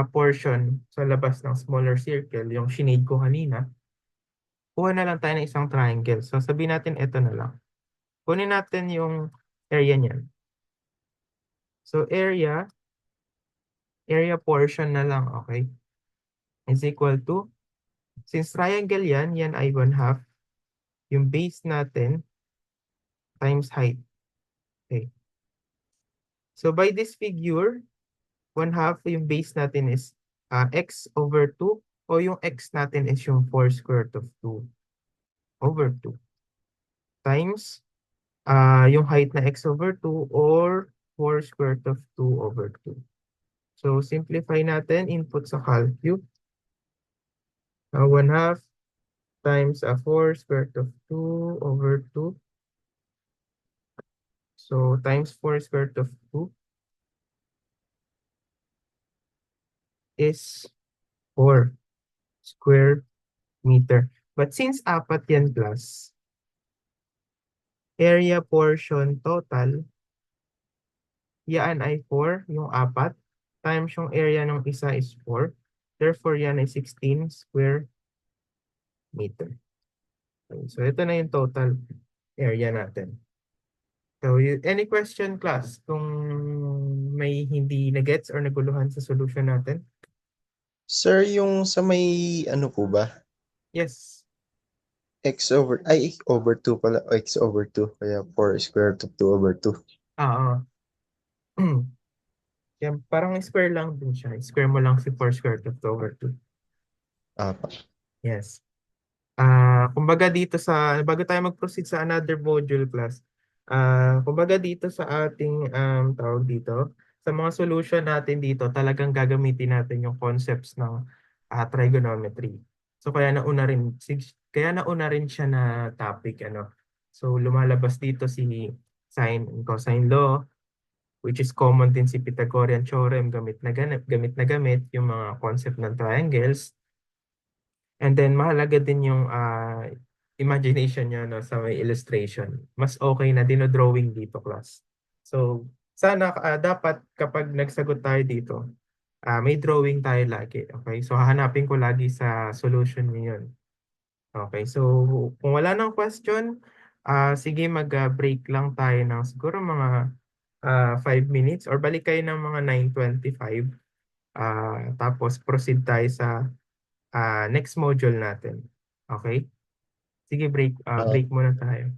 portion sa labas ng smaller circle, yung shinade ko kanina, kuha na lang tayo ng isang triangle. So sabihin natin ito na lang. Kunin natin yung area niyan. So area portion na lang, okay? Is equal to, since triangle yan, yan ay 1/2. Yung base natin times height. Okay. So by this figure, 1/2 yung base natin is x over 2, o yung x natin is yung 4 square root of 2 over 2 times yung height na x over 2 or 4 square root of 2 over 2. So simplify natin, input sa calcu. 1/2 times 4 square root of 2 over 2. So times 4 square root of 2 is 4 square meter. But since apat yan class, area portion total, yan ay 4, yung apat, times yung area ng isa is 4. Therefore, yan ay 16 square meter. Okay, so ito na yung total area natin. So, any question class kung may hindi na-gets or naguluhan sa solution natin? Sir, yung sa may ano po ba? Yes. X over 2 pala. X over 2. Kaya 4 square root of 2 over 2. Oo. Yan, parang square lang din siya. Square mo lang si 4 square root of 2 over 2. Apa. Yes. Kumbaga dito bago tayo mag-proceed sa another module class, kumbaga dito sa ating tawag dito, sa mga solution natin dito, talagang gagamitin natin yung concepts ng trigonometry. So kaya nauna rin siya na topic, ano. So lumalabas dito si sine and cosine law, which is common din si Pythagorean theorem, gamit na gamit yung mga concept ng triangles. And then mahalaga din yung imagination nyo, no, sa may illustration. Mas okay na dinodrawing dito, class. So sana dapat kapag nagsagot tayo dito, may drawing tayo lagi. Okay? So hahanapin ko lagi sa solution niyo yun. Okay, so kung wala nang question, sige mag-break lang tayo ng siguro mga 5 minutes, or balik kayo ng mga 9:25. Tapos proceed tayo sa next module natin. Okay? Sige, break muna tayo.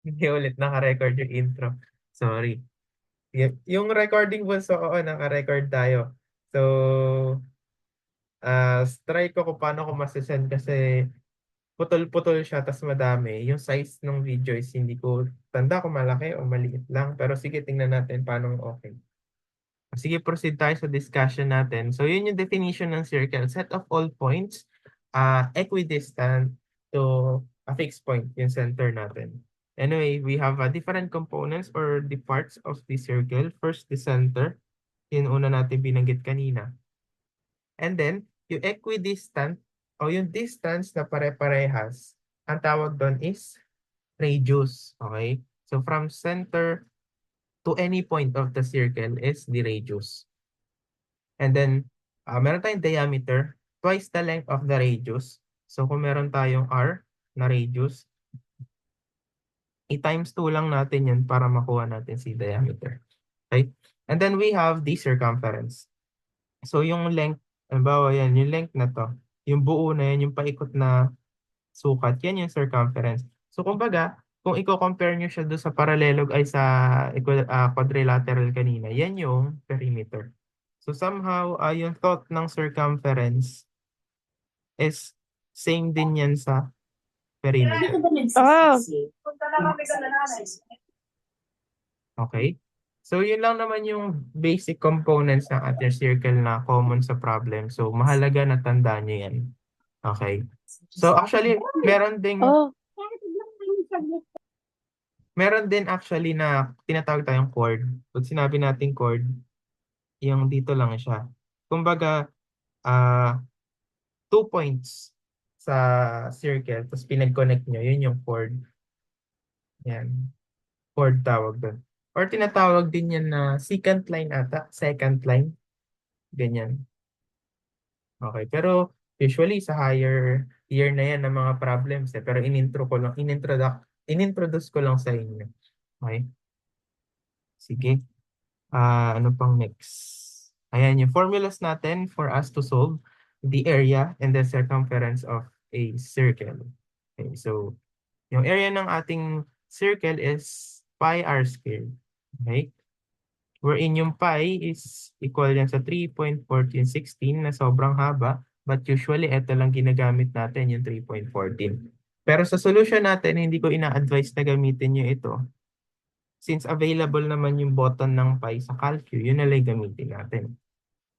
Hindi ulit naka-record yung intro. Sorry. Yung recording po, so oo, naka-record tayo. So, try ko kung paano ko masisend kasi putol-putol siya tas madami. Yung size ng video is hindi ko tanda kung malaki o maliit lang. Pero sige, tingnan natin paano okay. Sige, proceed tayo sa discussion natin. So, yun yung definition ng circle. Set of all points equidistant to a fixed point, yung center natin. Anyway, we have different components or the parts of the circle. First, the center. Yun una natin binanggit kanina. And then, yung equidistant o yung distance na pare-parehas, ang tawag doon is radius. Okay? So, from center to any point of the circle is the radius. And then, meron tayong diameter, twice the length of the radius. So, kung meron tayong r na radius, i-times 2 lang natin yan para makuha natin si diameter. Okay? And then we have the circumference. So, yung length, halimbawa yan, yung length na to, yung buo na yan, yung paikot na sukat, yan yung circumference. So, kumbaga, kung i-compare nyo siya doon sa paralelog ay sa quadrilateral kanina, yan yung perimeter. So, somehow, yung thought ng circumference is same din yan sa perimeter. Oh, Okay? So, yun lang naman yung basic components ng ating circle na common sa problem. So, mahalaga na tandaan nyo yan. Okay? So, actually, oh, meron din actually na tinatawag tayong chord. Pag sinabi natin chord, yung dito lang siya. Kumbaga, 2 points sa circle, tapos pinag-connect nyo, yun yung chord. Yan. Chord tawag doon. Or tinatawag din yan na secant line ata, secant line. Ganyan. Okay, pero usually sa higher year na yan ng mga problems Pero inintroduce ko lang sa inyo. Okay? Sige. Ano pang next? Ayan, yung formulas natin for us to solve the area and the circumference of a circle. Okay, so yung area ng ating circle is pi r squared. Okay? Wherein yung pi is equal yan sa 3.1416 na sobrang haba. But usually, ito lang ginagamit natin, yung 3.14. Pero sa solution natin, hindi ko ina-advise na gamitin nyo ito. Since available naman yung button ng pi sa calcu, yun na lang gamitin natin.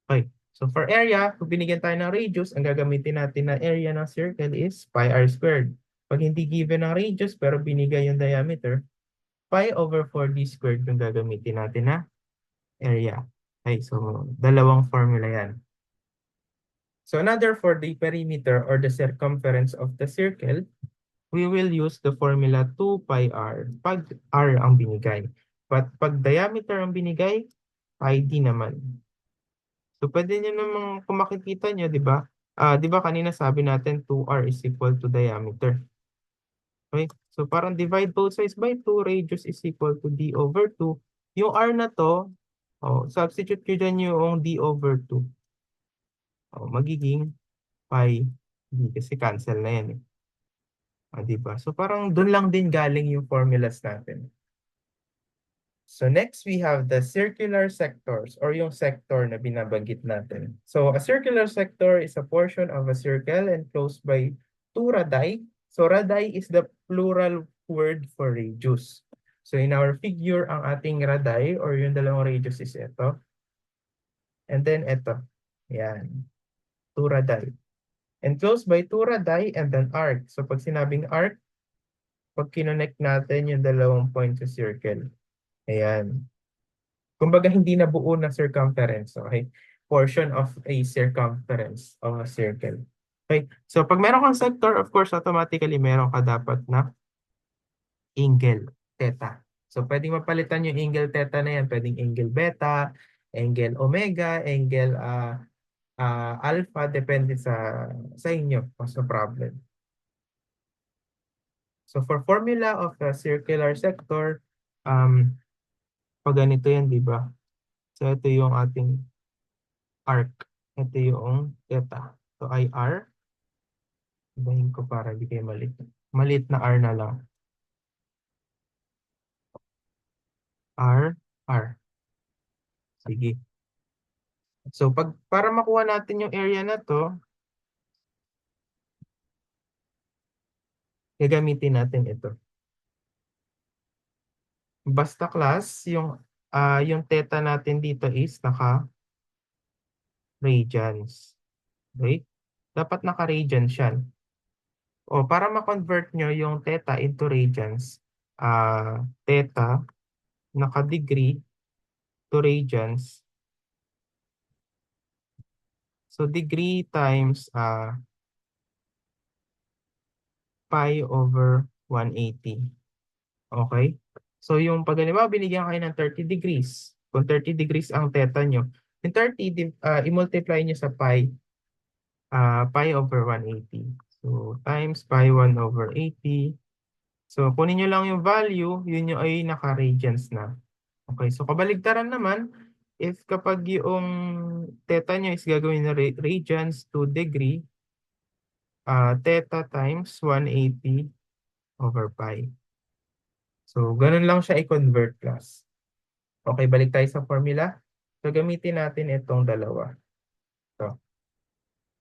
Okay. So for area, kung binigyan tayo ng radius, ang gagamitin natin na area ng circle is pi r squared. Pag hindi given ng radius pero binigay yung diameter, pi over 4d squared yung gagamitin natin na area. Okay, so dalawang formula yan. So another for the perimeter or the circumference of the circle, we will use the formula 2 pi r pag r ang binigay. But pag diameter ang binigay, pi d naman. So pwede nyo namang kung makikita nyo, di ba? Di ba kanina sabi natin 2r is equal to diameter. Okay? So parang divide both sides by 2, radius is equal to d over 2. Yung r na to, substitute nyo dyan yung d over 2. Magiging pi d kasi cancel na yan. Di ba? So parang doon lang din galing yung formulas natin. So next, we have the circular sectors or yung sector na binabanggit natin. So a circular sector is a portion of a circle enclosed by 2 radii. So radii is the plural word for radius. So in our figure, ang ating radii or yung dalawang radius is ito. And then ito. Yan. 2 radii. Enclosed by 2 radii and then arc. So pag sinabing arc, pag kinonect natin yung dalawang points sa circle. Ayan. Kumbaga hindi na buo na circumference, okay? Portion of a circumference of a circle. Okay? So pag meron kang sector, of course, automatically meron ka dapat na angle theta. So pwedeng mapalitan yung angle theta na yan. Pwedeng angle beta, angle omega, angle alpha, depende sa inyo o sa problem. So for formula of a circular sector, pag ganito yan, di ba? So ito yung ating arc. Ito yung theta. So ay r. Ibahin ko para di kayo malit. Malit na r na lang. R, R. Sige. So, para makuha natin yung area na to, gagamitin natin ito. Basta class, yung theta natin dito is naka-radians. Okay? Dapat naka-radians yan. O, para ma-convert nyo yung theta into radians, theta, naka-degree to radians. So, degree times pi over 180. Okay? So, yung pag halimbawa, binigyan kayo ng 30 degrees. Kung 30 degrees ang theta nyo, yung 30, i-multiply nyo sa pi over 180. So, times pi 1 over 80. So, kunin nyo lang yung value, yun yung ay naka-radians na. Okay, so kabaligtaran naman, if kapag yung theta nyo is gagawin na radians to degree, theta times 180 over pi. So, ganun lang siya i-convert class. Okay, balik tayo sa formula. So, gamitin natin itong dalawa. So,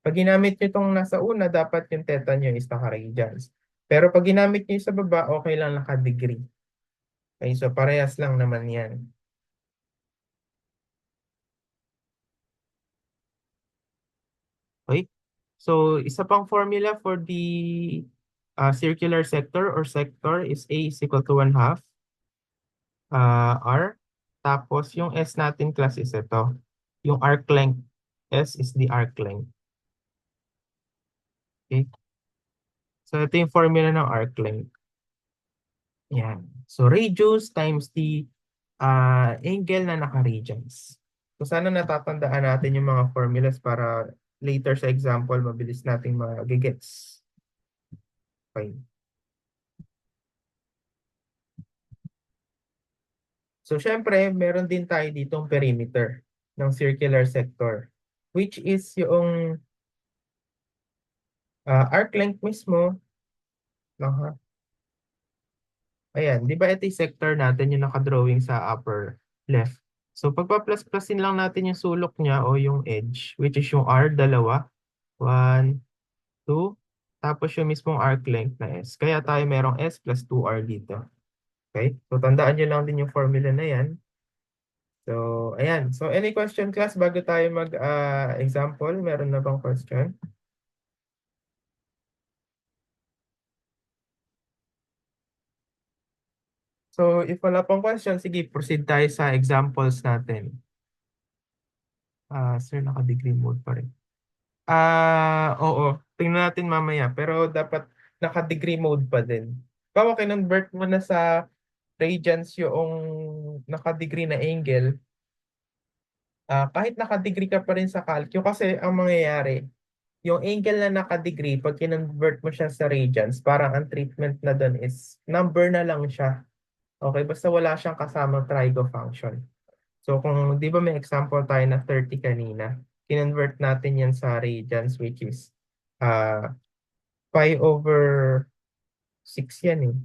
pag ginamit nyo itong nasa una, dapat yung theta nyo is naka-radians. Pero pag ginamit nyo yung sa baba, okay lang naka-degree. Okay, so parehas lang naman yan. Okay? So, isa pang formula for the circular sector or sector is A is equal to 1/2 R. Tapos, yung S natin class is ito. Yung arc length. S is the arc length. Okay? So, ito yung formula ng arc length. Yan. So, radius times the angle na naka-radians. So, sana natatandaan natin yung mga formulas para later sa example, mabilis nating magigets. Okay. So, syempre, meron din tayo ditong perimeter ng circular sector, which is yung arc length mismo. Ayan, di ba ito yung sector natin yung nakadrawing sa upper left. So, pagpa-plus-plusin lang natin yung sulok niya o yung edge, which is yung R, dalawa. 1, 2. Tapos yung mismong arc length na S. Kaya tayo merong S plus 2R dito. Okay? So, tandaan nyo lang din yung formula na yan. So, ayan. So, any question class bago tayo mag-example? Meron na bang question? So, if wala pang question, sige, proceed tayo sa examples natin. Sir, naka-degree mode pa rin. Oo. Tingnan natin mamaya. Pero dapat naka-degree mode pa din. Bawa kinonvert mo na sa radians yung naka-degree na angle. Kahit naka-degree ka pa rin sa calcu kasi ang mangyayari, yung angle na naka-degree, pag kinonvert mo siya sa radians, parang ang treatment na doon is number na lang siya. Okay, basta wala siyang kasamang trigo function. So kung di ba may example tayo na 30 kanina, kinonvert natin yan sa radians which is uh, pi over 6 yan eh.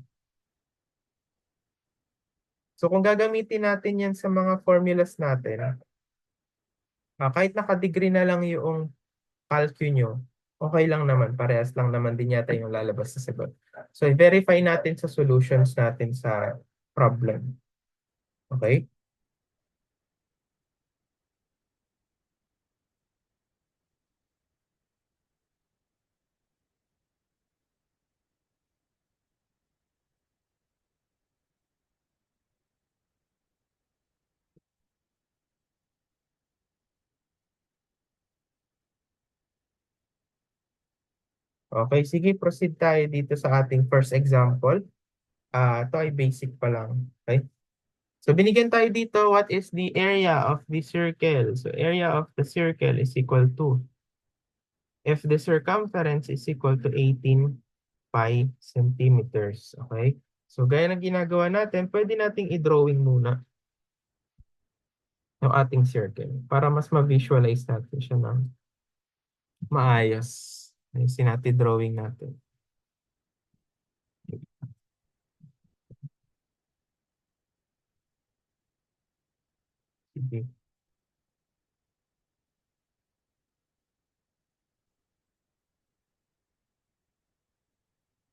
So kung gagamitin natin yan sa mga formulas natin, kahit naka-degree na lang yung calcu nyo, okay lang naman. Parehas lang naman din yata yung lalabas sa sagot. So i-verify natin sa solutions natin sa problem. Okay? Okay, sige, proceed tayo dito sa ating first example. Ito ay basic pa lang. Okay? So binigyan tayo dito, what is the area of the circle? So area of the circle is equal to, if the circumference is equal to 18 pi centimeters. Okay? So gaya ng ginagawa natin, pwede nating i-drawing muna yung ating circle para mas ma-visualize natin siya ng maayos. Ayusin natin drawing natin. Okay.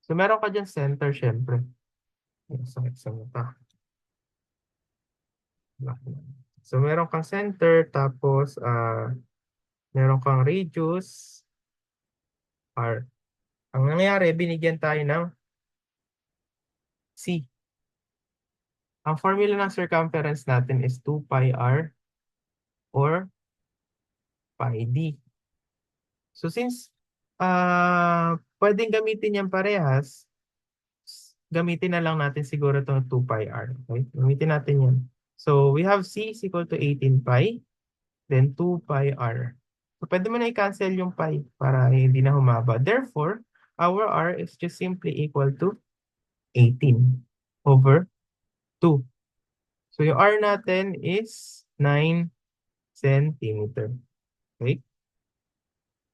So meron ka dyan center, syempre. Ay, sakit sa mata. So meron kang center, tapos meron kang radius, r. Ang nangyari, binigyan tayo ng c. Ang formula ng circumference natin is 2 pi r or pi d. So since pwedeng gamitin yan parehas, gamitin na lang natin siguro itong 2 pi r. Okay? Gamitin natin yan. So we have c is equal to 18 pi, then 2 pi r. So pwede mo na i-cancel yung pi para hindi na humaba. Therefore, our r is just simply equal to 18 over 2. So yung r natin is 9 centimeter. Okay?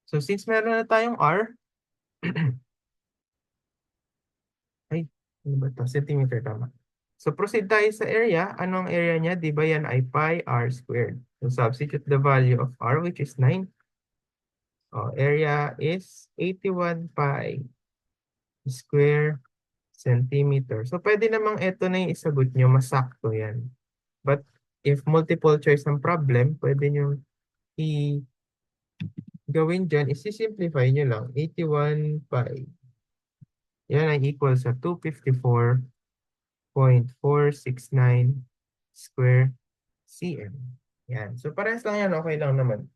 So since meron na tayong r, ay, ano ba ito? Centimeter, tama. So proceed tayo sa area. Anong area niya? Di ba yan ay pi r squared? So substitute the value of r, which is 9. Area is 81 pi square centimeter. So pwede namang ito na yung isagot nyo, masakto yan. But if multiple choice ang problem, pwede nyo gawin dyan is simplify nyo lang. 81 pi. Yan ay equal sa 254.469 square cm. Yan. So parehas lang yan, okay lang naman.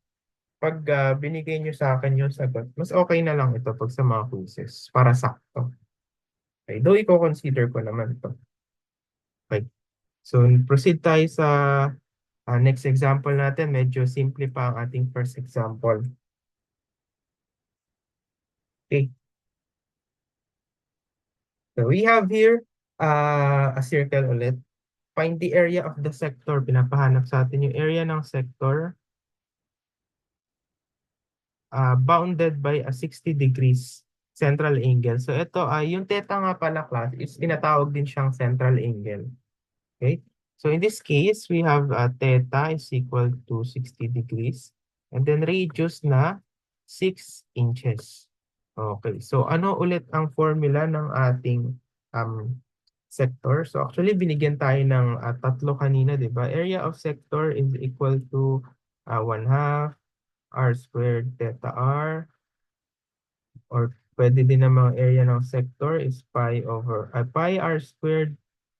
Pag binigay nyo sa akin yung sagot, mas okay na lang ito pag sa mga quizzes para sakto. Okay, though i-consider ko naman ito. Okay. So proceed tayo sa next example natin. Medyo simple pa ang ating first example. Okay. So we have here a circle ulit. Find the area of the sector. Pinapahanap sa atin yung area ng sector bounded by a 60 degrees central angle. So ito ay yung theta nga pala class is tinatawag din siyang central angle. Okay? So in this case, we have theta is equal to 60 degrees and then radius na 6 inches. Okay. So ano ulit ang formula ng ating sector? So actually binigyan tayo ng tatlo kanina, di ba? Area of sector is equal to 1/2 r squared theta r, or pwede din namang area ng sector is pi r squared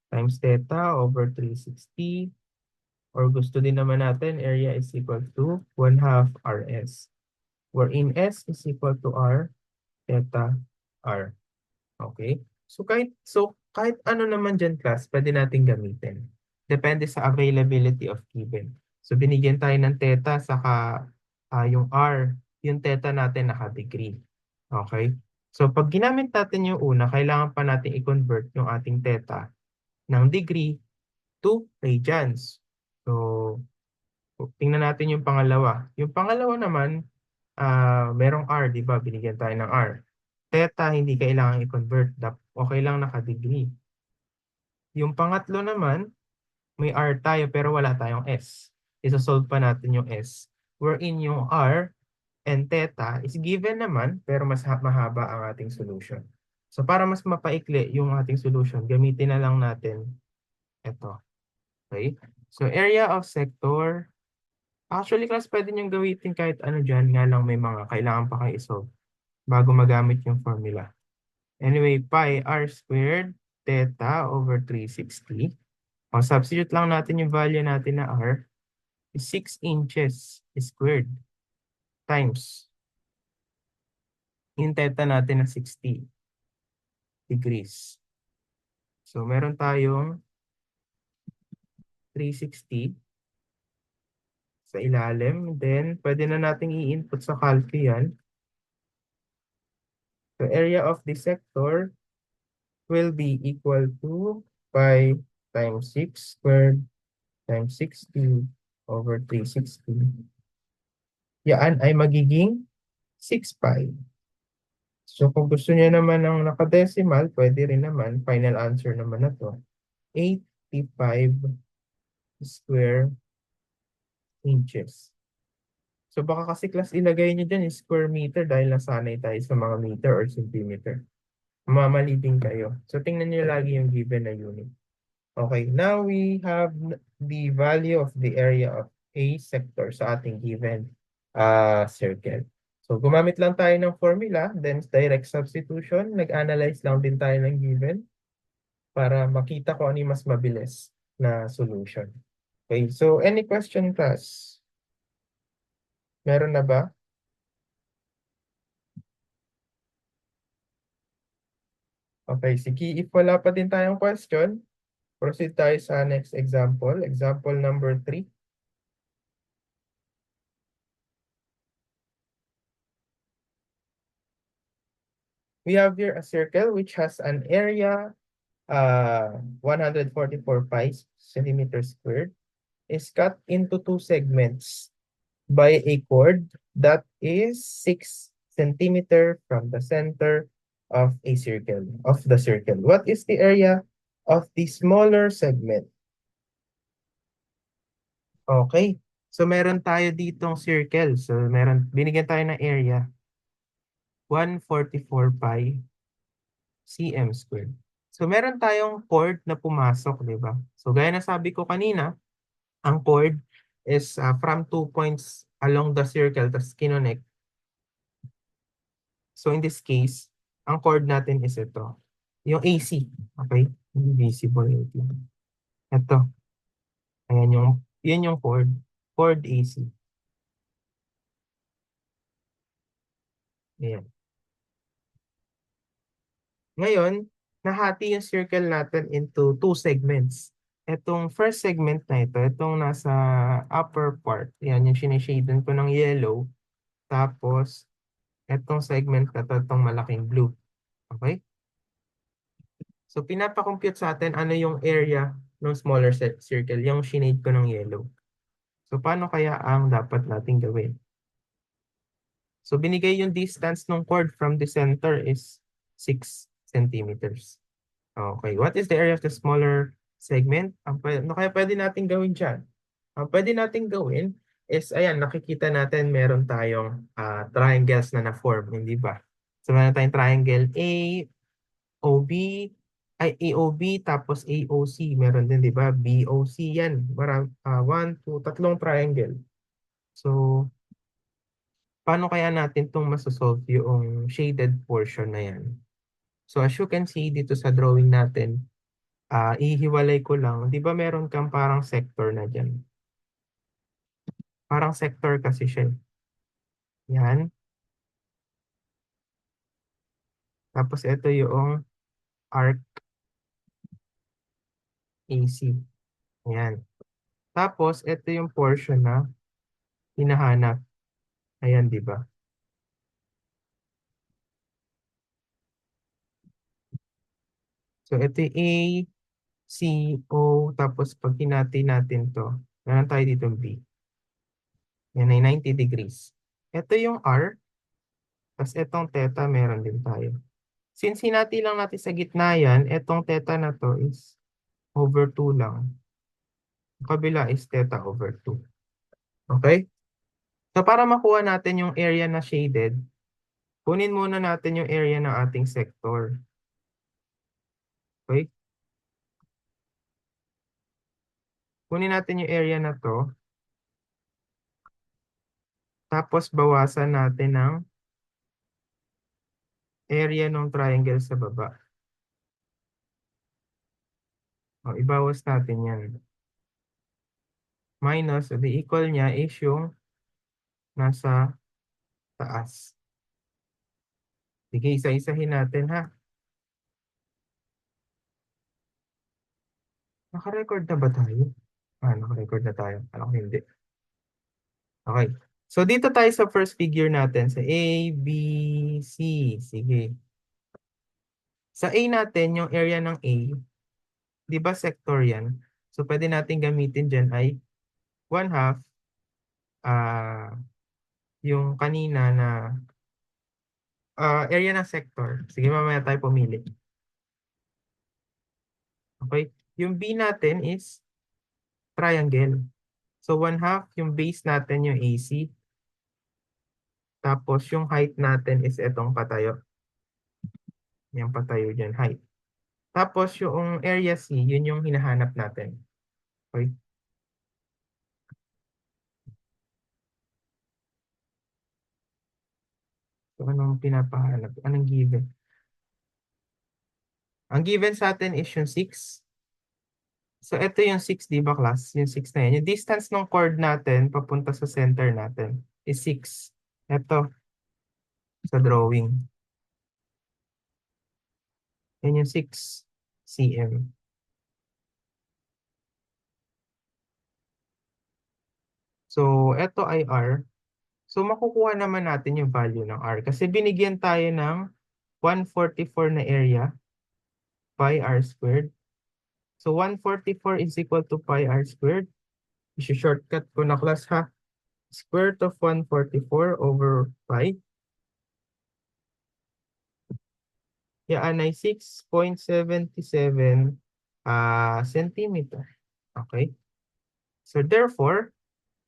times theta over 360, or gusto din naman natin area is equal to 1/2 rs, wherein s is equal to r theta r. Okay? So kahit ano naman dyan class, pwede natin gamitin. Depende sa availability of given. So binigyan tayo ng theta saka yung r, yung theta natin naka-degree. Okay? So pag ginamit natin yung una, kailangan pa natin i-convert yung ating theta ng degree to radians. So tingnan natin yung pangalawa. Yung pangalawa naman, merong r, di ba? Binigyan tayo ng r. Theta, hindi kailangan i-convert. Okay lang naka-degree. Yung pangatlo naman, may r tayo pero wala tayong s. Isa-solve pa natin yung s. Wherein yung r and theta is given naman pero mas mahaba ang ating solution. So para mas mapaikli yung ating solution, gamitin na lang natin ito. Okay? So area of sector, actually class pwede nyo gamitin kahit ano dyan, nga lang may mga kailangan pa kayo isolve bago magamit yung formula. Anyway, pi r squared theta over 360. O, substitute lang natin yung value natin na r is 6 inches squared times yung theta natin na 60 degrees. So, meron tayong 360 sa ilalim. Then, pwede na nating i-input sa calc yan. The area of the sector will be equal to pi times 6 squared times 60 over 360. Yan ay magiging 6 pi. So kung gusto niya naman ng nakadecimal, pwede rin naman, final answer naman na to, 85 square inches. So baka kasi class ilagay niyo dyan is square meter dahil nasanay tayo sa mga meter or centimeter. Mamali din kayo. So tingnan niyo lagi yung given na unit. Okay, now we have the value of the area of a sector sa ating given circle. So gumamit lang tayo ng formula, then direct substitution, nag-analyze lang din tayo ng given para makita ko ano yung mas mabilis na solution. Okay, so any question, class? Meron na ba? Okay, sige. If wala pa din tayong question, proceed tayo sa next example. Example number 3. We have here a circle which has an area 144 pi centimeters squared is cut into two segments by a chord that is 6 centimeter from the center of a circle, of the circle. What is the area of the smaller segment? Okay. So meron tayo ditong circle. So binigyan tayo ng area 144 pi cm squared. So meron tayong chord na pumasok, di ba? So gaya na sabi ko kanina, ang chord is from 2 points along the circle, tapos kinonect. So in this case, ang chord natin is ito. Yung AC. Okay? Hindi visible ito. Ito. Ayan yun yung chord. Chord AC. Ayan. Ngayon, nahati yung circle natin into two segments. Itong first segment na ito, itong nasa upper part, yan yung sineshaden ko ng yellow. Tapos, itong segment na ito, itong malaking blue. Okay? So, pinapakompute sa atin ano yung area ng smaller circle, yung sinade ko ng yellow. So, paano kaya ang dapat natin gawin? So, binigay yung distance ng chord from the center is 6 centimeters. Okay, what is the area of the smaller segment? Ano kaya pwede natin gawin dyan? Ang pwede natin gawin is, ayan, nakikita natin meron tayong triangles na na-form, hindi ba? So, meron tayong triangle AOB, AOB, tapos AOC. Meron din, di ba? BOC, yan. One, two, tatlong triangle. So, paano kaya natin itong masosolve yung shaded portion na yan? So, as you can see dito sa drawing natin, ihiwalay ko lang. Di ba meron kang parang sector na dyan? Parang sector kasi siya. Yan. Tapos ito yung arc AC. Ayan. Tapos ito yung portion na hinahanap. Ayan, di ba? So ito yung A, C, O. Tapos pag hinati natin to, meron tayo dito B. Yan ay 90 degrees. Ito yung R. Tapos itong theta meron din tayo. Since hinati lang natin sa gitna yan, itong theta na to is over 2 lang. Ang kabila is theta over 2. Okay? So para makuha natin yung area na shaded, kunin muna natin yung area ng ating sector. Okay? Kunin natin yung area na to. Tapos bawasan natin ng area ng triangle sa baba. O, ibawas natin yan. Minus, o di equal niya is yung nasa taas. Sige, isa-isahin natin ha. Naka-record na ba tayo? Naka-record na tayo. Alam ko hindi. Okay. So dito tayo sa first figure natin. Sa A, B, C. Sige. Sa A natin, yung area ng A, di ba sector yan? So pwede natin gamitin dyan ay 1/2 yung kanina na area ng sector. Sige, mamaya tayo pumili. Okay. Yung B natin is triangle. So 1/2, yung base natin yung AC. Tapos yung height natin is itong patayo. Yung patayo dyan, height. Tapos yung area C, yun yung hinahanap natin. Okay? So anong pinapahanap? Anong given? Ang given sa atin is yung 6. So ito yung 6, di ba class? Yung 6 na yan. Yung distance ng chord natin papunta sa center natin is 6. Ito sa drawing. Yan yung 6 cm. So ito ay R. So makukuha naman natin yung value ng R kasi binigyan tayo ng 144 na area pi R squared. So 144 is equal to pi R squared. I-shortcut ko na class ha. Square root of 144 over pi. Yan ay 6.77 centimeter. Okay? So therefore,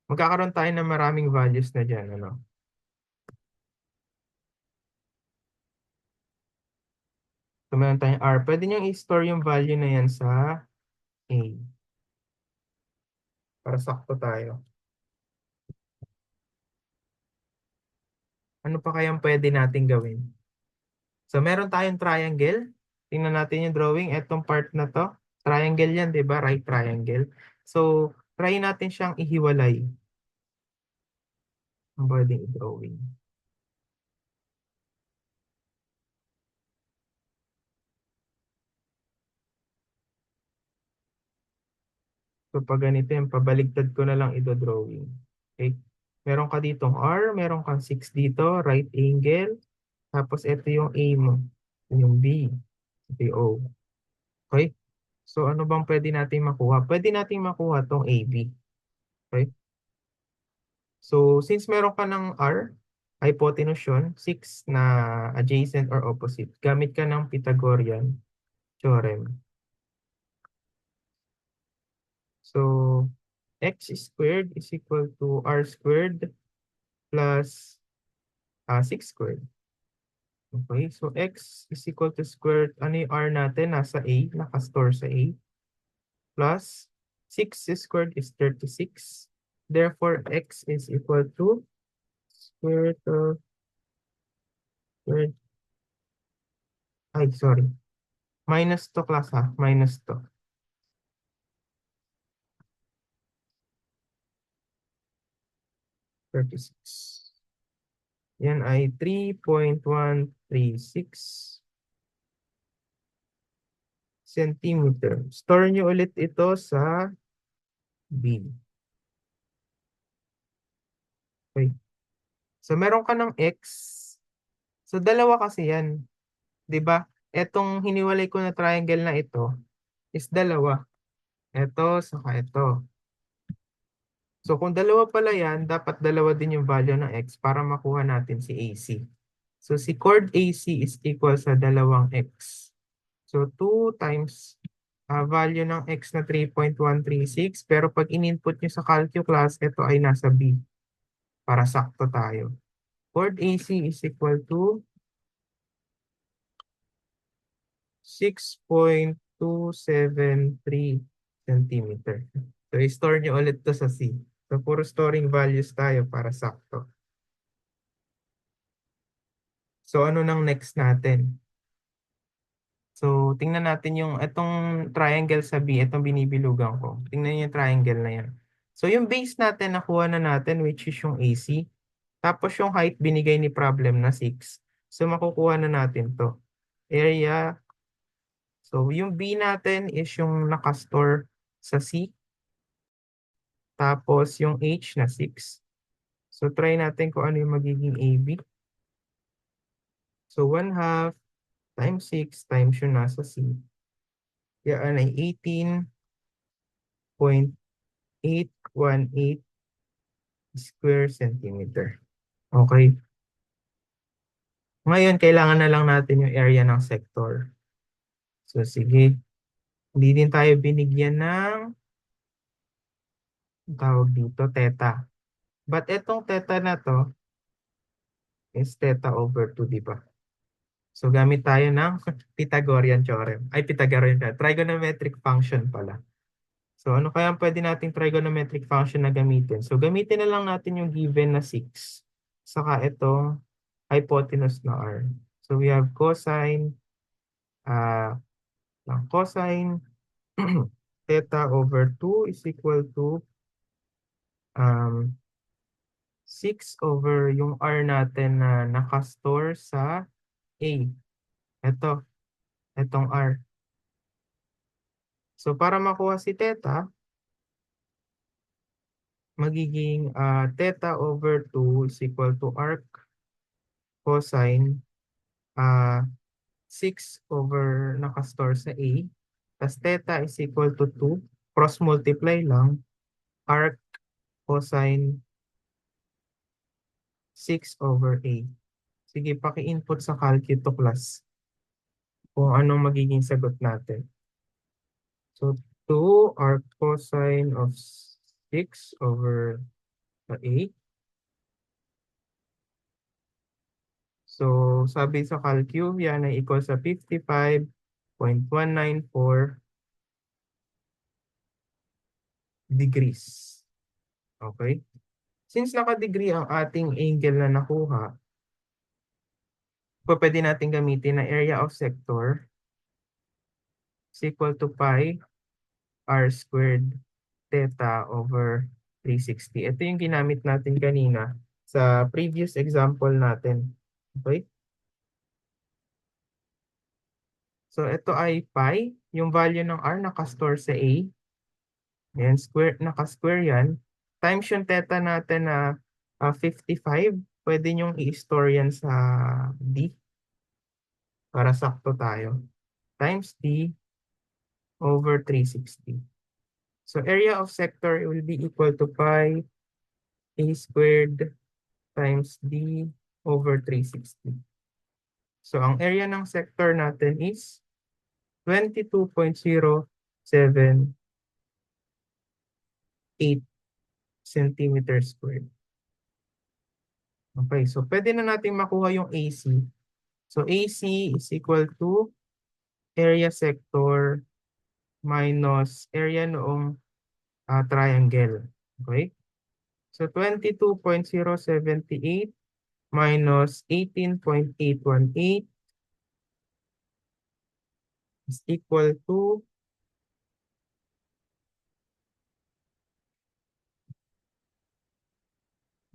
magkakaroon tayo ng maraming values na dyan. Ano? So meron tayong R. Pwede nyo i-store yung value na yan sa A. Para sakto tayo. Ano pa kayang pwede natin gawin? So meron tayong triangle. Tingnan natin yung drawing. Etong part na to. Triangle yan, di ba? Right triangle. So, try natin siyang ihiwalay. Ang pwedeng i-drawing. So pag ganito yan, pabaligtad ko na lang i-drawing. Okay? Meron ka ditong R, meron kang 6 dito, right angle. Tapos ito yung A mo, yung B, ito yung O. Okay? So ano bang pwede natin makuha? Pwede natin makuha tong AB. Okay? So since meron ka ng R, hypotenuse yun, 6 na adjacent or opposite. Gamit ka ng Pythagorean theorem. So x squared is equal to r squared plus 6 squared. Okay, so x is equal to square root. Ano yung r natin? Nasa a, nakastore sa a. Plus 6 squared is 36. Therefore, x is equal to square root of squared. Ay, sorry. Minus to class ha. Minus to. (36). Yan ay 3.136 centimeter. Store nyo ulit ito sa B. Okay. So, meron ka ng X. So, dalawa kasi yan. 'Di ba? Etong hiniwalay ko na triangle na ito is dalawa. Ito, saka ito. So, kung dalawa pala yan, dapat dalawa din yung value ng X para makuha natin si AC. So, si chord AC is equal sa dalawang X. So, 2 times value ng X na 3.136. Pero pag in-input nyo sa calculus, ito ay nasa B. Para sakto tayo. Chord AC is equal to 6.273 centimeter. So, i-store nyo ulit to sa C. So, puro storing values tayo para sakto. So, ano nang next natin? So, tingnan natin yung itong triangle sa B, itong binibilugan ko. Tingnan nyo yung triangle na yan. So, yung base natin, nakuha na natin, which is yung AC. Tapos yung height, binigay ni problem na 6. So, makukuha na natin to. Area. So, yung B natin is yung nakastore sa C. Tapos, yung H na 6. So, try natin kung ano yung magiging AB. So, 1/2 times 6 times yung nasa C. Yan ay 18.818 square centimeter. Okay. Ngayon, kailangan na lang natin yung area ng sector. So, sige. Hindi din tayo binigyan ng Ang tawag dito, theta. But itong theta na to is theta over 2, di ba? So gamit tayo ng Pythagorean theorem. Ay, trigonometric function pala. So ano kaya ang pwede nating trigonometric function na gamitin? So gamitin na lang natin yung given na 6. Saka itong hypotenuse na r. So we have cosine, cosine theta over 2 is equal to 6 over yung r natin na nakastore sa A. Itong r. So para makuha si theta, magiging theta over 2 is equal to arc cosine 6 over nakastore sa A. Tas theta is equal to 2. Cross multiply lang. Arc cosine 6 over A. Sige, paki-input sa Calcu to class kung anong magiging sagot natin. So 2 arc cosine of 6 over A. So sabi sa Calcu, yan ay equal sa 55.194 degrees. Okay? Since naka-degree ang ating angle na nakuha, pwede natin gamitin na area of sector is equal to pi r squared theta over 360. Ito yung ginamit natin kanina sa previous example natin. Okay? So ito ay pi, yung value ng r nakastore sa A. Yan, naka-square yan. Times yung theta natin na 55, pwede nyong i-store yan sa D para sakto tayo. Times D over 360. So area of sector will be equal to pi A squared times D over 360. So ang area ng sector natin is 22.078 centimeters squared. Okay, so pwede na natin makuha yung AC. So AC is equal to area sector minus area noong triangle. Okay? So 22.078 minus 18.818 is equal to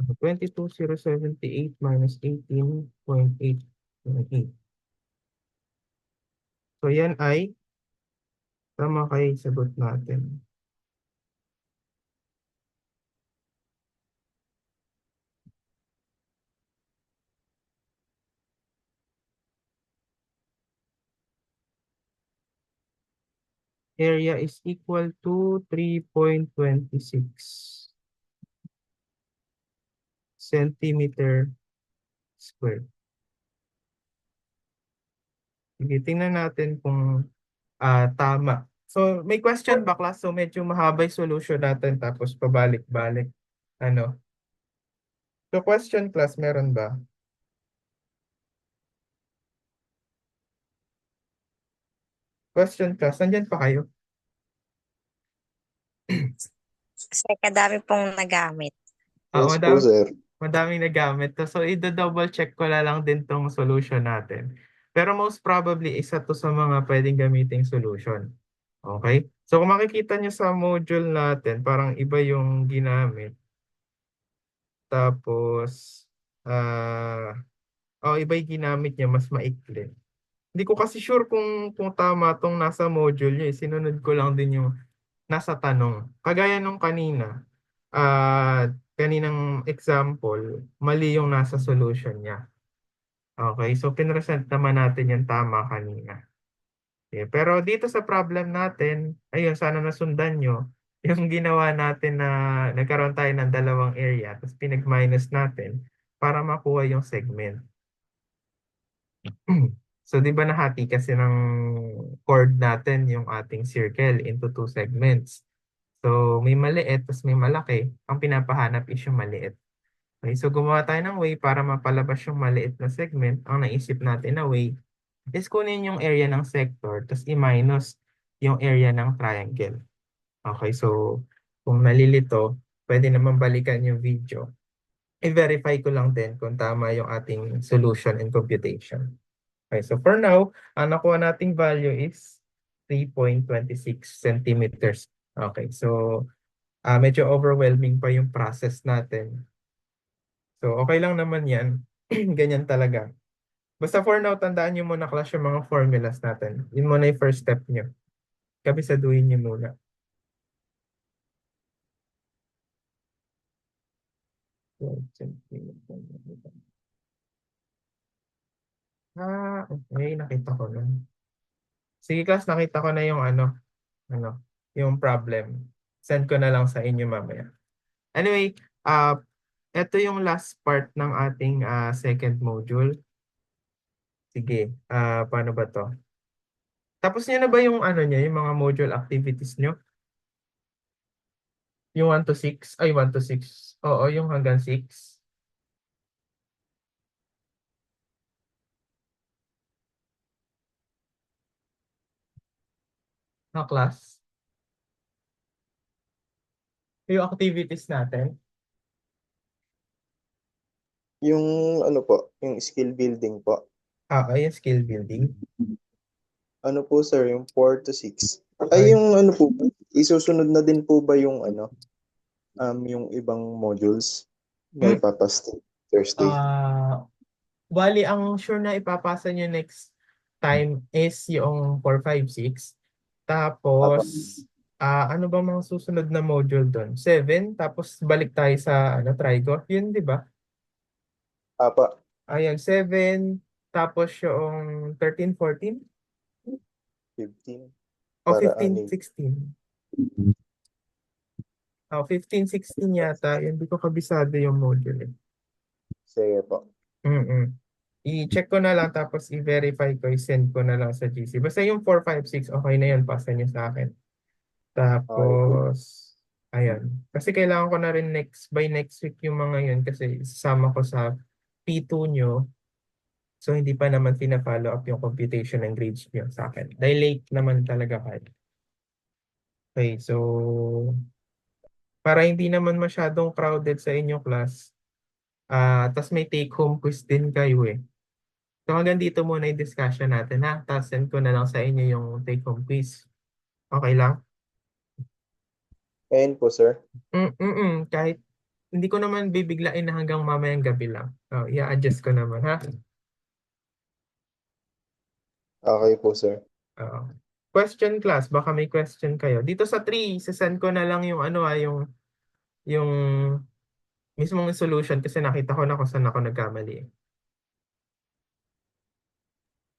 22.078 minus 18.818. So yan ay tama kay sagot natin. Area is equal to 3.26 centimeter squared. Sige, tingnan natin kung tama. So may question ba class? So medyo mahaba yung solution natin tapos pabalik-balik. Ano? So question class, meron ba? Question class, nandyan pa kayo? Kasi kadami pong nagamit. Yes po, sir. Madaming nagamit to. So i-double check ko na lang din tong solution natin. Pero most probably isa to sa mga pwedeng gamiting solution. Okay? So kung makikita nyo sa module natin, parang iba yung ginamit. Tapos, iba yung ginamit niya, mas maikli. Hindi ko kasi sure kung tama tong nasa module niya. Sinunod ko lang din yung nasa tanong. Kagaya nung kanina, kaninang example, mali yung nasa solution niya. Okay, so pinresent naman natin yung tama kanina. Okay, pero dito sa problem natin, ayun, sana nasundan nyo, yung ginawa natin na nagkaroon tayo ng dalawang area, tapos pinag-minus natin para makuha yung segment. So, di ba nahati kasi ng chord natin yung ating circle into two segments. So, may maliit, tapos may malaki. Ang pinapahanap is yung maliit. Okay, so gumawa tayo ng way para mapalabas yung maliit na segment. Ang naisip natin na way is kunin yung area ng sector, tapos i-minus yung area ng triangle. Okay, so kung nalilito, pwede naman balikan yung video. I-verify ko lang din kung tama yung ating solution and computation. Okay, so for now, ang nakuha nating value is 3.26 centimeters. Okay, so medyo overwhelming pa yung process natin. So okay lang naman yan. Ganyan talaga. Basta for now, tandaan nyo muna class yung mga formulas natin. Yun muna yung first step nyo. Kabisaduhin nyo muna. Okay. Nakita ko na. Sige class, nakita ko na yung yung problem. Send ko na lang sa inyo mamaya. Anyway, ito yung last part ng ating second module. Sige, paano ba to? Tapos nyo na ba yung yung mga module activities nyo? Yung 1 to 6? Ay, 1 to 6. Oo, yung hanggang 6. Na class. Yung activities natin. Yung ano po, yung skill building po. Yung skill building. Ano po sir, yung 4 to 6. Ay, Ay yung ano po, isusunod na din po ba yung yung ibang modules na hmm, ipapasta Thursday? bali, ang sure na ipapasa nyo next time is yung 4, 5, 6. Apa. Tapos, ano ba mga susunod na module doon? 7, tapos balik tayo sa Trigo. Yun, di ba? Apa. Ayan, 7, tapos yung 13, 14, 15 o para 15, anim. 16. 15, 16 yata. Yun, di ko kabisado yung module eh. Sige po. Mm-mm. I-check ko na lang tapos i-verify ko, i-send ko na lang sa GC. Basta yung 4, 5, 6, okay na yun. Pasa niyo sa akin. Okay po. Tapos, ayan. Kasi kailangan ko na rin by next week yung mga yun kasi isasama ko sa P2 nyo. So, hindi pa naman pina-follow up yung computation ng grades nyo sa akin. Dahil late naman talaga kayo. Okay, so para hindi naman masyadong crowded sa inyo class, tas may take-home quiz din kayo eh. So hanggang dito muna yung discussion natin ha. Tapos send ko na lang sa inyo yung take-home quiz. Okay lang? Ayun po sir. Kahit hindi ko naman bibiglain na hanggang mamayang gabi lang. I-adjust ko naman ha. Okay po sir. Oo. Question class, baka may question kayo. Dito sa 3, send ko na lang yung yung mismong solution kasi nakita ko na kung saan ako nagkamali.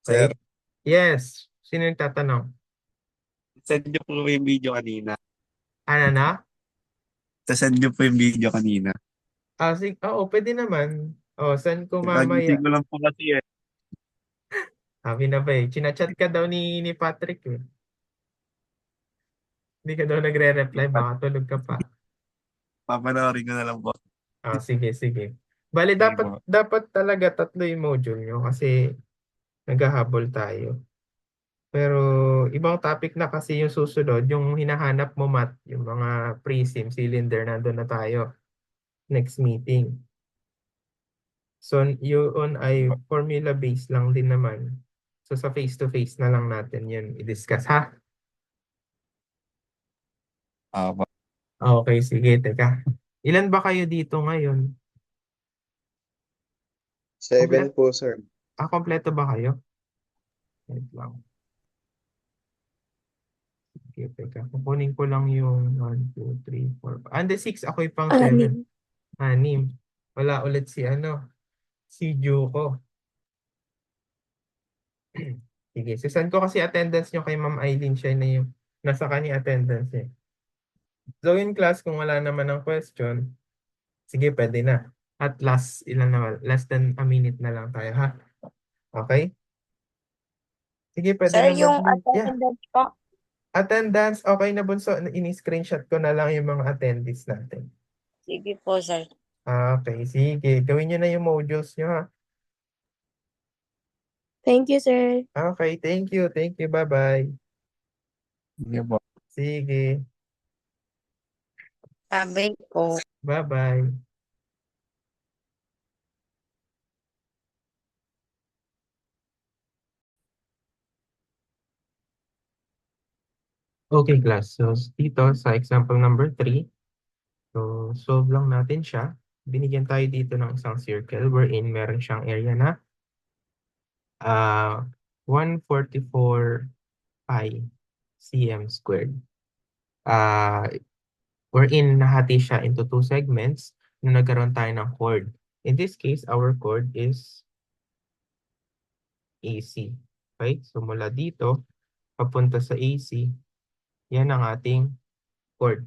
Sir, Okay? Yes. Sino yung tatanong? send nyo po yung video kanina. Ano na? Send nyo po yung video kanina. Oo, pwede naman. Send ko Kagising mamaya. ko lang po kasi eh. Sabi na ba eh. Chinachat ka daw ni Patrick eh. Hindi ka daw nagre-reply. Baka tulog ka pa. Papanoorin ko na lang po. Sige, sige. Bali, Sige dapat po. dapat talaga 3 yung module nyo kasi naghahabol tayo. Pero ibang topic na kasi yung susunod, yung hinahanap mo yung mga prism, cylinder, nandun na tayo next meeting. So yun ay formula based lang din naman. So sa face-to-face na lang natin yun i-discuss ha. Po. Okay, sige, teka. Ilan ba kayo dito ngayon? 7 Kompleto, po sir. kompleto ba kayo? Wait lang. Okay, teka. Kukunin ko lang yung 1, 2, 3, 4. And the 6, ako'y pang 7. 6. Wala ulit si Juko. Sige, sisend ko kasi attendance nyo kay Ma'am Eileen. Siya na yung nasa kanya attendance eh. So in class, kung wala naman ng question, sige, pwede na. At ilan naman? Less than a minute na lang tayo ha. Okay? Sige, pwede Sir, na yung mag-mute. Yeah. attendance po, Attendance, okay na bunso. Ini-screenshot ko na lang yung mga attendees natin. Sige po, sir. Okay, sige. Gawin nyo na yung modules nyo ha. Thank you, sir. Okay, thank you. Thank you. Bye-bye. Sige po. Sige. Sabi po. Bye-bye. Okay, class. So, dito sa example number 3, so solve lang natin siya. Binigyan tayo dito ng isang circle wherein meron siyang area na 144 pi cm squared. Wherein nahati siya into two segments na nagkaroon tayo ng chord. In this case, our chord is AC. Okay? So mula dito, papunta sa AC, yan ang ating chord.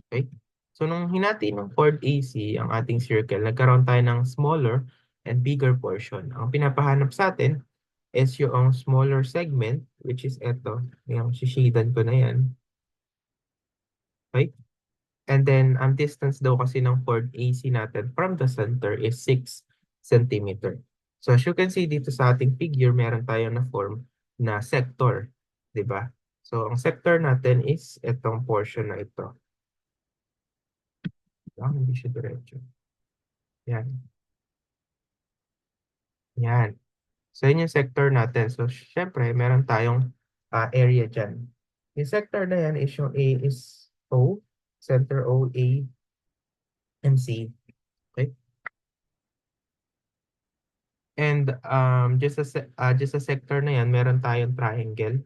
Okay? So nung hinati ng chord AC ang ating circle, nagkaroon tayo ng smaller and bigger portion. Ang pinapahanap sa atin is yung smaller segment, which is ito. Yung shishidan ko na yan. Okay? And then, ang distance daw kasi ng chord AC natin from the center is 6 cm. So as you can see dito sa ating figure, meron tayong na form na sector. 'Di ba? So ang sector natin is itong portion na ito. Hindi siya diretso. Yan. Yan. So yun yung sector natin. So syempre, meron tayong area dyan. Yung sector na yan is yung A is O, center O, A, and C. Okay? And just sa sector na yan, meron tayong triangle.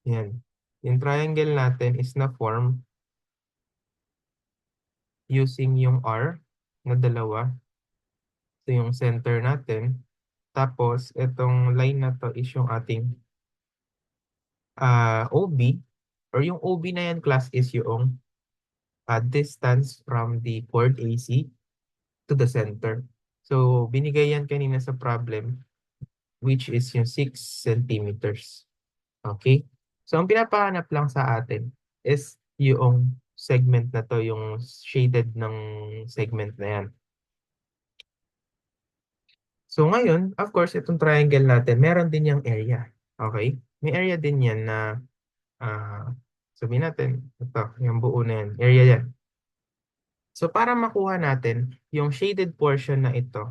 Yan. Yung triangle natin is na form using yung R na dalawa. Ito yung center natin. Tapos, itong line na to is yung ating OB. Or yung OB na yan, class, is yung distance from the chord AC to the center. So, binigay yan kanina sa problem, which is yung 6 centimeters. Okay? So, ang pinapahanap lang sa atin is yung segment na to, yung shaded ng segment na yan. So, ngayon, of course, itong triangle natin, meron din yung area. Okay? May area din yan na, sabihin natin, ito, yung buo na yan, area yan. So, para makuha natin yung shaded portion na ito,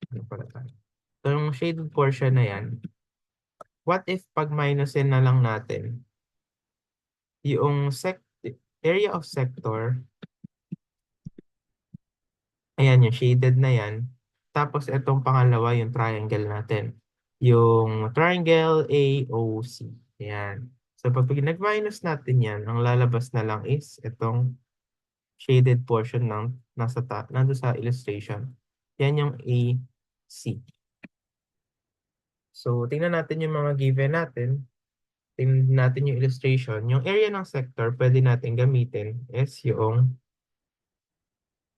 ano pala tayo? So, yung shaded portion na yan, what if pag minusin na lang natin yung area of sector, ayan yung shaded na yan, tapos itong pangalawa yung triangle natin. Yung triangle AOC. Ayan. So pag nag-minus natin yan, ang lalabas na lang is itong shaded portion ng nandun sa illustration. Yan yung AC. So tingnan natin yung mga given natin. Tingnan natin yung illustration. Yung area ng sector, pwede natin gamitin is yung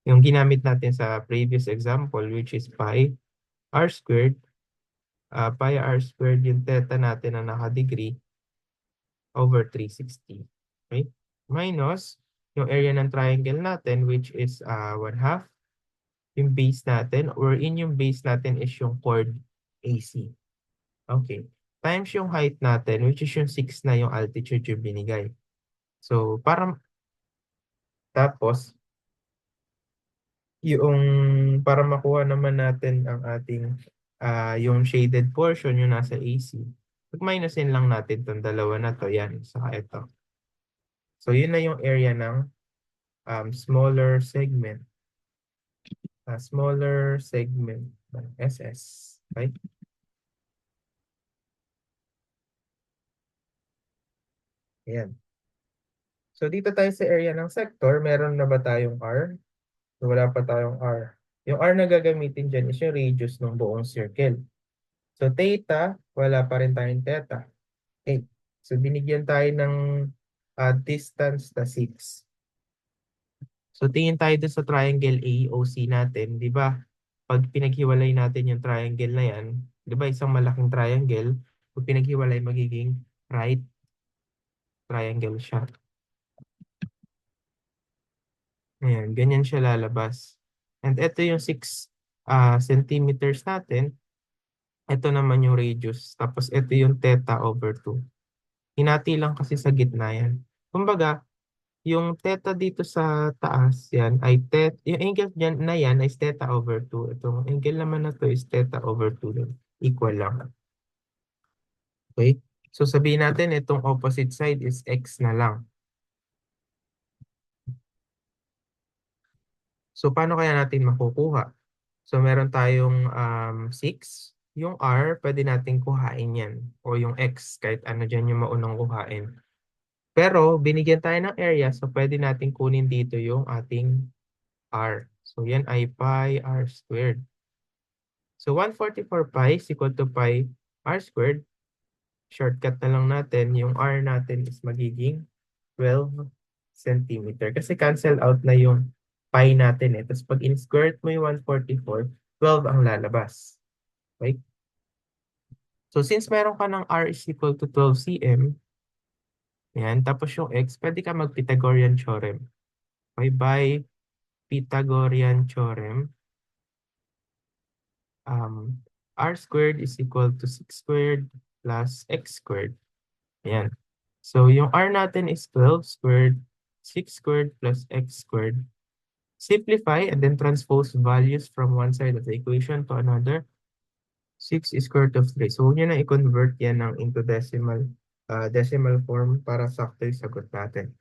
ginamit natin sa previous example, which is pi r squared. Pi r squared yung theta natin na naka-degree over 360. Okay? Minus yung area ng triangle natin, which is 1/2. Yung base natin, or in yung base natin is yung chord AC. Okay. Times yung height natin, which is yung 6 na yung altitude yung binigay. So, tapos, para makuha naman natin ang ating yung shaded portion yung nasa AC, pag-minusin lang natin itong dalawa na to, yan, saka ito. So yun na yung area ng smaller segment. Smaller segment ng SS. Okay? Ayan. So dito tayo sa area ng sector, meron na ba tayong R? So, wala pa tayong R. Yung R na gagamitin dyan is yung radius ng buong circle. So, theta, wala pa rin tayong theta. Okay. So, binigyan tayo ng distance na 6. So, tingin tayo dun sa triangle AOC natin. Di ba? Pag pinaghiwalay natin yung triangle na yan, di ba isang malaking triangle, pag pinaghiwalay magiging right triangle siya. Ayan, ganyan siya lalabas. And ito yung 6 centimeters natin. Ito naman yung radius. Tapos ito yung theta over 2. Hinati lang kasi sa gitna yan. Kumbaga, yung theta dito sa taas, yan, ay yung angle dyan, na yan is theta over 2. Itong angle naman na to is theta over 2 din. Equal lang. Okay? So sabihin natin, itong opposite side is x na lang. So paano kaya natin makukuha? So meron tayong 6. Yung r, pwede natin kuhain yan. O yung x, kahit ano dyan yung maunang kuhain. Pero binigyan tayo ng area, so pwede natin kunin dito yung ating r. So yan ay pi r squared. So 144 pi is equal to pi r squared. Shortcut na lang natin. Yung r natin is magiging 12 centimeter. Kasi cancel out na yung pi natin. Tapos pag in-square mo yung 144, 12 ang lalabas. Okay? So since meron ka ng r is equal to 12 cm, yan, tapos yung x, pwede ka mag-Pythagorean theorem. Okay, by Pythagorean theorem, r squared is equal to 6 squared plus x squared. Ayan. So yung r natin is 12 squared, 6 squared plus x squared. Simplify and then transpose values from one side of the equation to another. 6 is square root of 3. So huwag nyo na i-convert yan into decimal form para sakto yung sagot natin.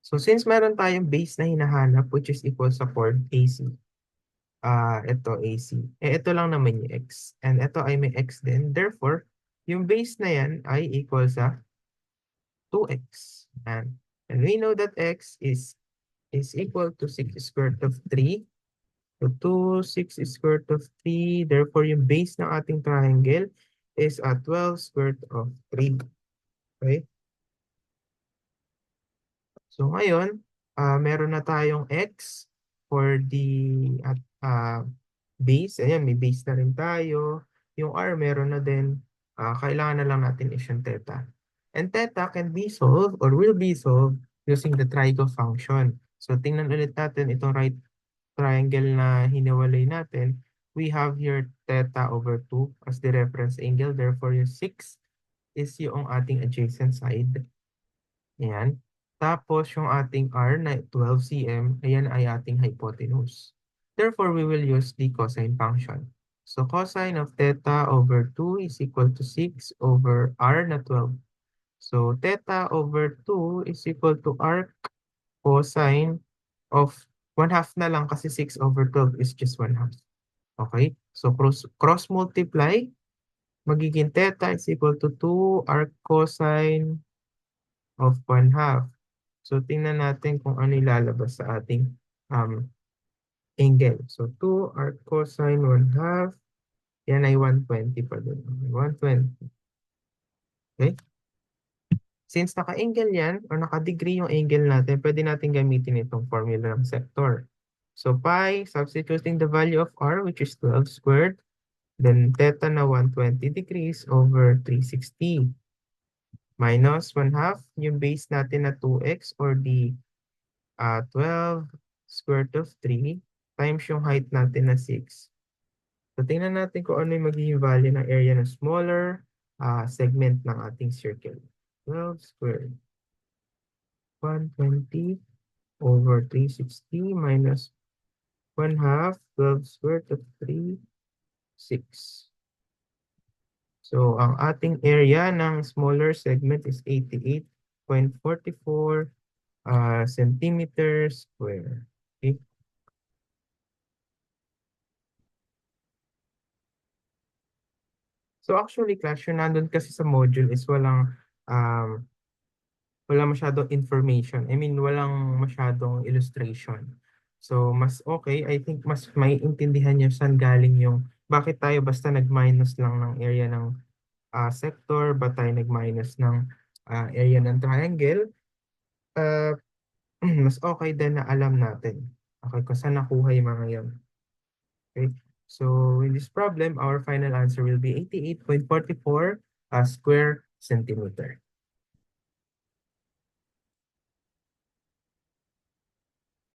So since meron tayong base na hinahanap which is equal sa chord AC. Ito AC. Ito lang naman yung x. And ito ay may x din. Therefore, yung base na yan ay equal sa 2x. And we know that x is equal to 6 square root of 3. So 6 is square root of 3. Therefore, yung base ng ating triangle is 12 square root of 3. Okay? So ngayon, meron na tayong x for the base. Ayan, may base na rin tayo. Yung r meron na din. Kailangan na lang natin is yung theta. And theta can be solved or will be solved using the trigo function. So tingnan ulit natin itong right triangle na hiniwalay natin. We have here theta over 2 as the reference angle. Therefore, yung 6 is yung ating adjacent side. Ayan. Tapos yung ating r na 12 cm, ayan ay ating hypotenuse. Therefore, we will use the cosine function. So cosine of theta over 2 is equal to 6 over r na 12. So theta over 2 is equal to r cosine of 1/2 na lang kasi 6 over 12 is just 1/2. Okay? So cross multiply, magiging theta is equal to 2 r cosine of 1/2. So, tingnan natin kung ano ilalabas sa ating angle. So, 2 arc cosine 1/2. Yan ay 120 pa doon. 120. Okay? Since naka-angle yan, or naka-degree yung angle natin, pwede natin gamitin itong formula ng sector. So, pi, substituting the value of r, which is 12 squared, then theta na 120 degrees over 360. Minus 1/2, yung base natin na 2x or the 12 square root of 3 times yung height natin na 6. So, tingnan natin kung ano yung magiging value ng area ng smaller segment ng ating circle. 12 squared. 120 over 360 minus 1/2, 12 square root of 3, 6. So, ang ating area ng smaller segment is 88.44 centimeters square. Okay? So actually, class, yung nandun kasi sa module is walang masyadong information. I mean, walang masyadong illustration. So mas okay, I think mas may intindihan nyo saan galing yung bakit tayo basta nag-minus lang ng area ng sector, ba tayo nag-minus ng area ng triangle. Mas okay din na alam natin. Okay, kung saan nakuha yung mga yun. Okay. So in this problem, our final answer will be 88.44 square centimeter.